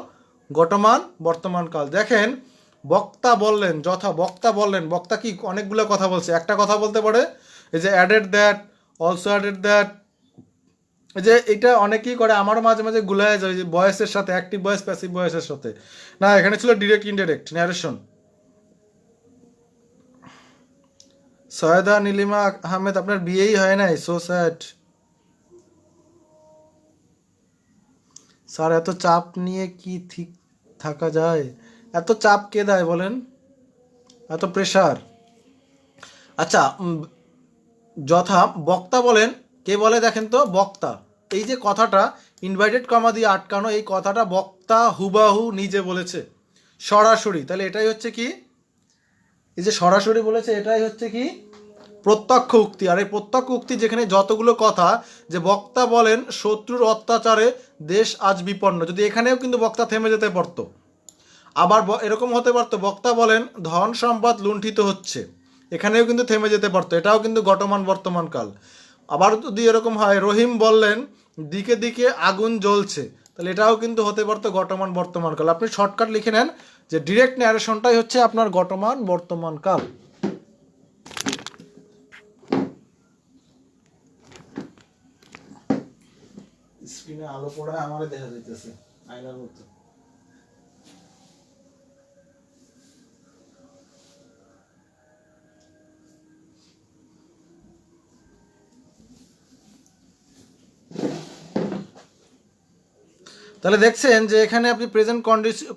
গঠমান বর্তমান কাল। দেখেন, বক্তা বললেন, বক্তা বললেন, বক্তা কি অনেকগুলো কথা বলছে, একটা কথা বলতে পারে, এই যে added that, also added that, এই যে এটা অনেকেই করে, আমারও মাঝে মাঝে গুলায় যায় যে ভয়েসের সাথে, অ্যাক্টিভ ভয়েস প্যাসিভ ভয়েসের সাথে। না, এখানে ছিল direct indirect narration. Syeda Nilima Ahmed, আপনার বিয়েই হয় নাই, সো স্যাড। স্যার এত চাপ নিয়ে কি ঠিক থাকা যায়? এত চাপ কে দেয় বলেন? এত প্রেশার? আচ্ছা, বক্তা বলেন, কে বলে দেখেন তো? বক্তা। এই যে কথাটা ইনভাইটেড কমা দিয়ে আটকানো, এই কথাটা বক্তা হুবাহু নিজে বলেছে, সরাসরি। তাহলে এটাই হচ্ছে কি? এই যে সরাসরি বলেছে, এটাই হচ্ছে কি? প্রত্যক্ষ উক্তি। আর এই প্রত্যক্ষ উক্তি যেখানে যতগুলো কথা, যে বক্তা বলেন শত্রুর অত্যাচারে দেশ আজ বিপন্ন, যদি এখানেও কিন্তু বক্তা থেমে যেতে পারতো। আবার এরকম হতে পারতো, বক্তা বলেন ধন সম্পদ লুণ্ঠিত হচ্ছে, এখানেও কিন্তু থেমে যেতে পারতো, এটাও কিন্তু গঠমান বর্তমান কাল। আবার যদি এরকম হয়, রহিম বললেন দিকে দিকে আগুন জ্বলছে, তাহলে এটাও কিন্তু হতে পারতো গঠমান বর্তমান কাল। আপনি শর্টকাট লিখে নেন যে ডিরেক্ট ন্যারেশনটাই হচ্ছে আপনার গঠমান বর্তমান কাল। স্ক্রিনে আলো পড়ায় আমারে দেখা যাইতেছে আয়নার মতো। তাহলে দেখছেন যে এখানে আপনি প্রেজেন্ট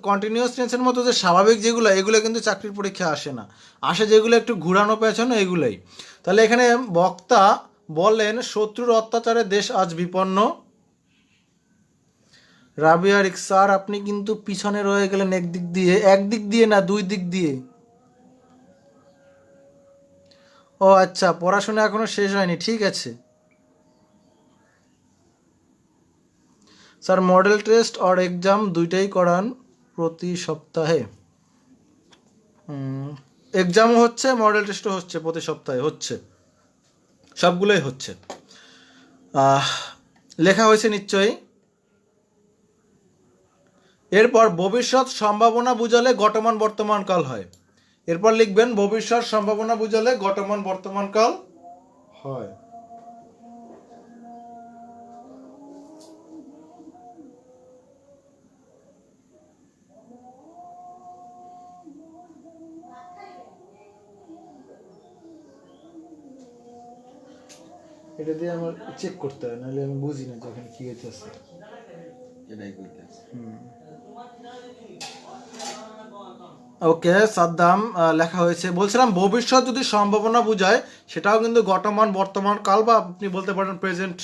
কন্টিনিউয়াস টেন্সের মতো যে স্বাভাবিক যেগুলো, এগুলো কিন্তু চাকরির পরীক্ষায় আসে না, আসে যেগুলো একটু ঘুরানো পেছানো এগুলোই। তাহলে এখানে বক্তা বলেন শত্রুর অত্যাচারে দেশ আজ বিপন্ন। রাবিয়া স্যার আপনি কিন্তু পিছনে রয়ে গেলেন একদিক দিয়ে না, দুই দিক দিয়ে। ও আচ্ছা, পড়াশোনা এখনো শেষ হয়নি, ঠিক আছে স্যার। মডেল টেস্ট আর এক্সাম দুইটাই করান প্রতি সপ্তাহে? এক্সামও হচ্ছে, মডেল টেস্টও হচ্ছে, প্রতি সপ্তাহে হচ্ছে, সবগুলোই হচ্ছে। লেখা হয়েছে নিশ্চয়ই। এরপর ভবিষ্যৎ সম্ভাবনা বুঝালে গতমান বর্তমান কাল হয়। এরপর লিখবেন ভবিষ্যৎ সম্ভাবনা বুঝালে গতমান বর্তমান কাল হয়। এটা দিয়ে আমার চেক করতে হয়, নাহলে আমি বুঝি না যে এখানে কি হইতেছে। এটাই কইতেছে। ওকে সাদ্দাম, লেখা হয়েছে। বলছিলাম ভবিষ্যৎ যদি সম্ভাবনা বুঝায় সেটাও কিন্তু গতমান বর্তমান কাল, বা আপনি বলতে পারেন প্রেজেন্ট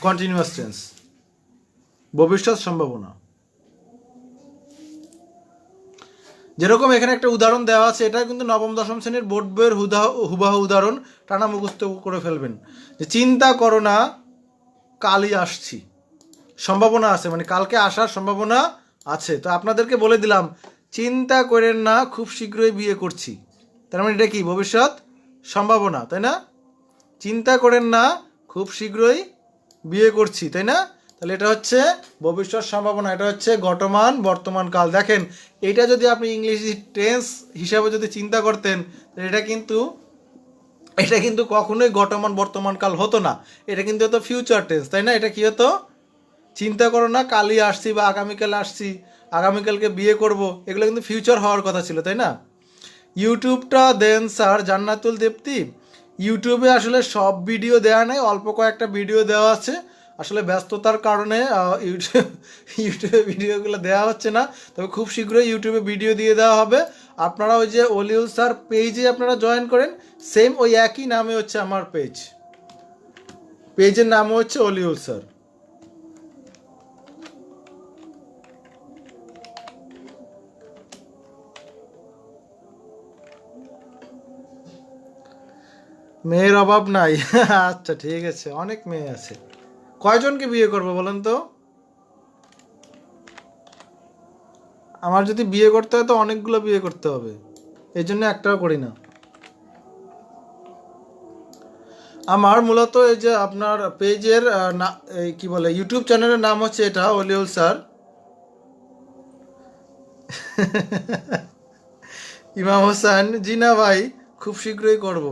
কন্টিনিউয়াস টেন্স। ভবিষ্যৎ সম্ভাবনা, যেরকম এখানে একটা উদাহরণ দেওয়া আছে, এটা কিন্তু নবম দশম শ্রেণীর বোর্ড বইয়ের হুবাহু উদাহরণ, টানা মুখস্থ করে ফেলবেন। যে চিন্তা করো না কালই আসছি, সম্ভাবনা আছে, মানে কালকে আসার সম্ভাবনা আছে। তো আপনাদেরকে বলে দিলাম চিন্তা করেন না খুব শীঘ্রই বিয়ে করছি, তার মানে এটা কি ভবিষ্যৎ সম্ভাবনা, তাই না? চিন্তা করেন না খুব শীঘ্রই বিয়ে করছি, তাই না? তাহলে এটা হচ্ছে ভবিষ্যৎ সম্ভাবনা, এটা হচ্ছে গতমান বর্তমান কাল। দেখেন এটা যদি আপনি ইংলিশ টেন্স হিসাবে যদি চিন্তা করতেন, এটা কিন্তু কখনোই গতমান বর্তমান কাল হতো না, এটা কিন্তু হতো ফিউচার টেন্স, তাই না? এটা কি হতো? চিন্তা করো না কালই আসছি বা আগামীকাল আসছি, আগামীকালকে বিয়ে করব, এগুলো কিন্তু ফিউচার হওয়ার কথা ছিল, তাই না? ইউটিউবটা দেন স্যার জান্নাতুল দেপ্তি। ইউটিউবে আসলে সব ভিডিও দেওয়া নেই, অল্প কয়েকটা ভিডিও দেওয়া আছে। আসলে ব্যস্ততার কারণে ইউটিউবে ভিডিওগুলো দেওয়া হচ্ছে না, তবে খুব শীঘ্রই ইউটিউবে ভিডিও দিয়ে দেওয়া হবে। আপনারা ওই যে অলিউল স্যার পেজে আপনারা জয়েন করেন, সেম ওই একই নামে হচ্ছে আমার পেজের নাম হচ্ছে অলিউল স্যার। মেয়ের অভাব নাই। আচ্ছা ঠিক আছে, অনেক মেয়ে আছে। কয়জনকে বিয়ে করবো বলেন তো? আমার যদি বিয়ে করতে হয় তো অনেকগুলো বিয়ে করতে হবে, এই জন্য একটাও করি না। আমার মূলত এই যে আপনার পেজের এই কি বলে ইউটিউব চ্যানেলের নাম হচ্ছে এটা অলিউল স্যার। ইমাম হোসেন, জি না ভাই, খুব শীঘ্রই করব।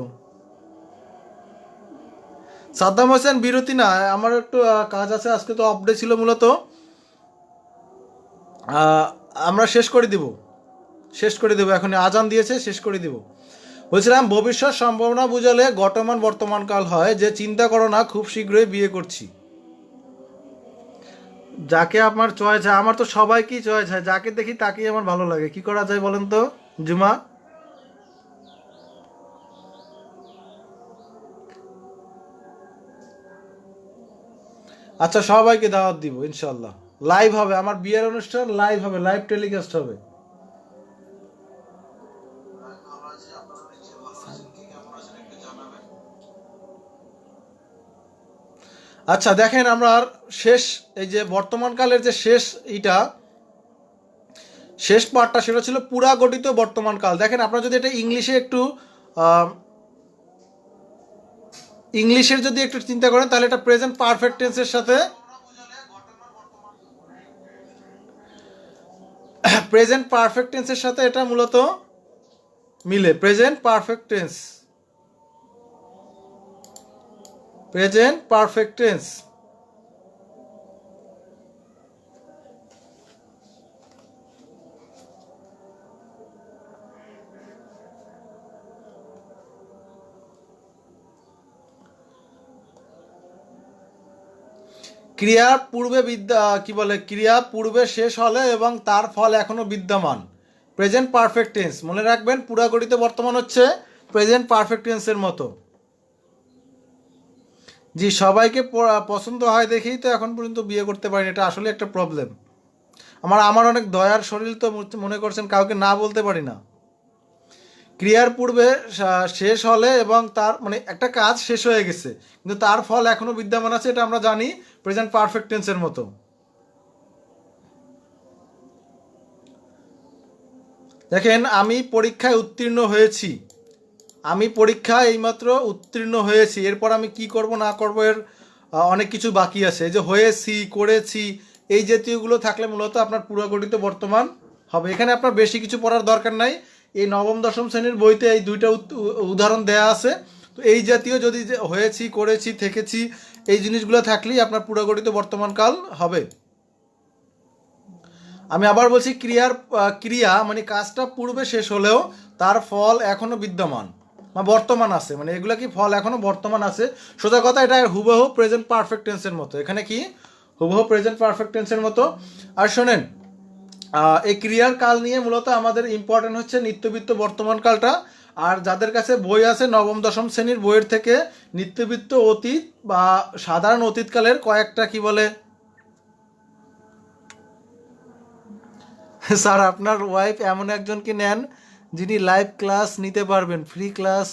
সাদ্দাম হোসেন বিরতি না, আমার একটু কাজ আছে, আজকে তো অফ ডে ছিল মূলত। আহ, আমরা শেষ করে দেব এখন, আজান দিয়েছে, শেষ করে দিব। বলছিলাম ভবিষ্যৎ সম্ভাবনা বুঝালে গতমান বর্তমান কাল হয়, যে চিন্তা করো না খুব শীঘ্রই বিয়ে করছি। যাকে আমার চয়েস হয়, আমার তো সবাইকেই চয়েস হয়, যাকে দেখি তাকেই আমার ভালো লাগে, কি করা যায় বলেন তো জুমা? আচ্ছা সবাইকে দাওয়াত দিব ইনশাল্লাহ, লাইভ হবে আমার বিয়ের অনুষ্ঠান, লাইভ হবে, লাইভ টেলিকাস্ট হবে। আচ্ছা দেখেন আমরা আর শেষ, এই যে বর্তমান কালের যে শেষ পার্টটা, সেটা ছিল পুরা গঠিত বর্তমান কাল। দেখেন আপনারা যদি এটা ইংলিশে একটু ইংলিশের যদি একটু চিন্তা করেন, তাহলে এটা প্রেজেন্ট পারফেক্ট টেন্সের সাথে এটা মূলত মিলে। Present perfect tense. ক্রিয়া পূর্বে কি বলে, ক্রিয়া পূর্বে শেষ হলে এবং তার ফল এখনো বিদ্যমান, প্রেজেন্ট পারফেক্ট টেন্স। মনে রাখবেন পুরাগঠিত বর্তমান হচ্ছে প্রেজেন্ট পারফেক্ট টেন্সের মতো। জি, সবাইকে পছন্দ হয় দেখেই তো এখন পর্যন্ত বিয়ে করতে পারিনি, এটা আসলে একটা প্রবলেম। আমার অনেক দয়ার শরীর তো মনে করছেন কাউকে না বলতে পারি না। ক্রিয়ার পূর্বে শেষ হলে এবং তার মানে একটা কাজ শেষ হয়ে গেছে কিন্তু তার ফল এখনো বিদ্যমান আছে, এটা আমরা জানি প্রেজেন্ট পারফেক্ট টেন্সের মতো। দেখেন আমি পরীক্ষায় উত্তীর্ণ হয়েছি, আমি পরীক্ষায় এইমাত্র উত্তীর্ণ হয়েছি, এরপর আমি কি করব না করব এর অনেক কিছু বাকি আছে। এই যে হয়েছি, করেছি, এই জাতীয়গুলো থাকলে মূলত আপনার পুরোগঠিত বর্তমান হবে। এখানে আপনার বেশি কিছু পড়ার দরকার নাই, এই নবম দশম শ্রেণীর বইতে এই দুইটা উদাহরণ দেয়া আছে। তো এই জাতীয় যদি হয়েছি, করেছি, থেকেছি, এই জিনিসগুলো থাকলেই আপনার পুরোগঠিত বর্তমানকাল হবে। আমি আবার বলছি ক্রিয়া মানে কাজটা পূর্বে শেষ হলেও তার ফল এখনো বিদ্যমান বা বর্তমান আছে, মানে এগুলা কি ফল এখনো বর্তমান আছে। সোজা কথা এটা হুবহু প্রেজেন্ট পারফেক্ট টেন্সের মতো, এখানে কি হুবহু প্রেজেন্ট পারফেক্ট টেন্সের মতো। আর শোনেন, এই ক্রিয়ার কাল নিয়ে মূলত আমাদের ইম্পর্টেন্ট হচ্ছে নিত্যবৃত্ত বর্তমান কালটা। আর যাদের কাছে বই আছে নবম দশম শ্রেণীর বইয়ের থেকে নিত্যবৃত্ত অতীত বা সাধারণ অতীতকালের কয়েকটা কি বলে, স্যার আপনার ওয়াইফ এমন একজনকে নেন যিনি লাইভ ক্লাস নিতে পারবেন, ফ্রি ক্লাস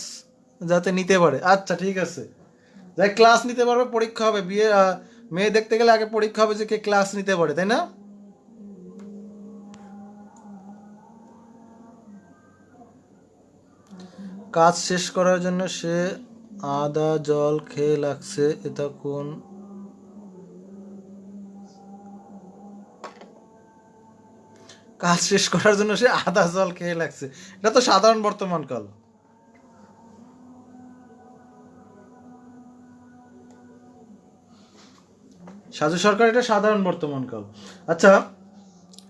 যাতে নিতে পারে। আচ্ছা ঠিক আছে, যাই ক্লাস নিতে পারবে, পরীক্ষা হবে, বিয়ে মেয়ে দেখতে গেলে আগে পরীক্ষা হবে যে কে ক্লাস নিতে পারে, তাই না? কাজ শেষ করার জন্য সে আদা জল খেয়ে লাগছে, এটা কোন? কাজ শেষ করার জন্য সে আদা জল খেয়ে লাগছে, এটা তো সাধারণ বর্তমান কাল। সাজু সরকার এটা সাধারণ বর্তমান কাল। আচ্ছা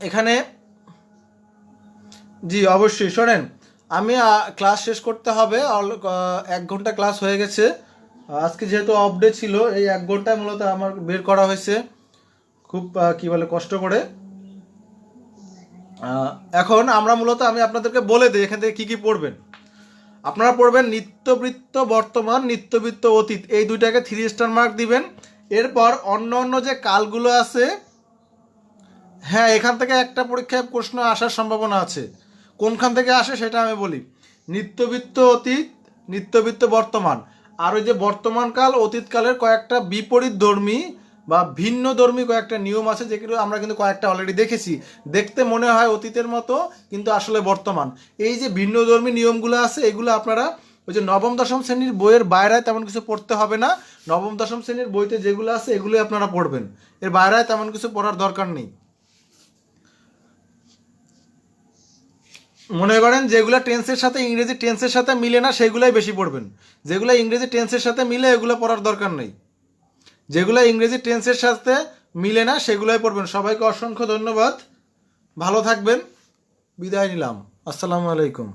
এখানে জি অবশ্যই শোনেন, আমি ক্লাস শেষ করতে হবে, 1 ঘন্টা ক্লাস হয়ে গেছে। আজকে যেহেতু অফ ডে ছিল, এই 1 ঘন্টায় মূলত আমার বের করা হয়েছে খুব কি বলে কষ্ট করে। এখন আমরা মূলত আমি আপনাদেরকে বলে দিই এখান থেকে কী কী পড়বেন। আপনারা পড়বেন নিত্যবৃত্ত বর্তমান, নিত্যবৃত্ত অতীত, এই দুইটাকে 3 স্টার মার্ক দিবেন। এরপর অন্য অন্য যে কালগুলো আছে, হ্যাঁ এখান থেকে একটা পরীক্ষায় প্রশ্ন আসার সম্ভাবনা আছে। কোনখান থেকে আসে সেটা আমি বলি। নিত্যবৃত্ত অতীত, নিত্যবৃত্ত বর্তমান, আর ওই যে বর্তমানকাল অতীতকালের কয়েকটা বিপরীত ধর্মী বা ভিন্ন ধর্মী কয়েকটা নিয়ম আছে, যেগুলো আমরা কিন্তু কয়েকটা অলরেডি দেখেছি। দেখতে মনে হয় অতীতের মতো কিন্তু আসলে বর্তমান। এই যে ভিন্ন ধর্মী নিয়মগুলো আছে এগুলো আপনারা ওই যে নবম দশম শ্রেণীর বইয়ের বাইরে তেমন কিছু পড়তে হবে না। নবম দশম শ্রেণীর বইতে যেগুলো আছে এগুলোই আপনারা পড়বেন, এর বাইরে তেমন কিছু পড়ার দরকার নেই। মনে করেন যেগুলো টেন্সের সাথে ইংরেজি টেন্সের সাথে মিলে না সেগুলাই বেশি পড়বেন, যেগুলো ইংরেজি টেন্সের সাথে মিলে এগুলো পড়ার দরকার নেই। যেগুলো ইংরেজি টেন্সের সাথে মিলে না সেগুলোই পড়বেন। সবাইকে অসংখ্য ধন্যবাদ, ভালো থাকবেন, বিদায় নিলাম, আসসালামু আলাইকুম।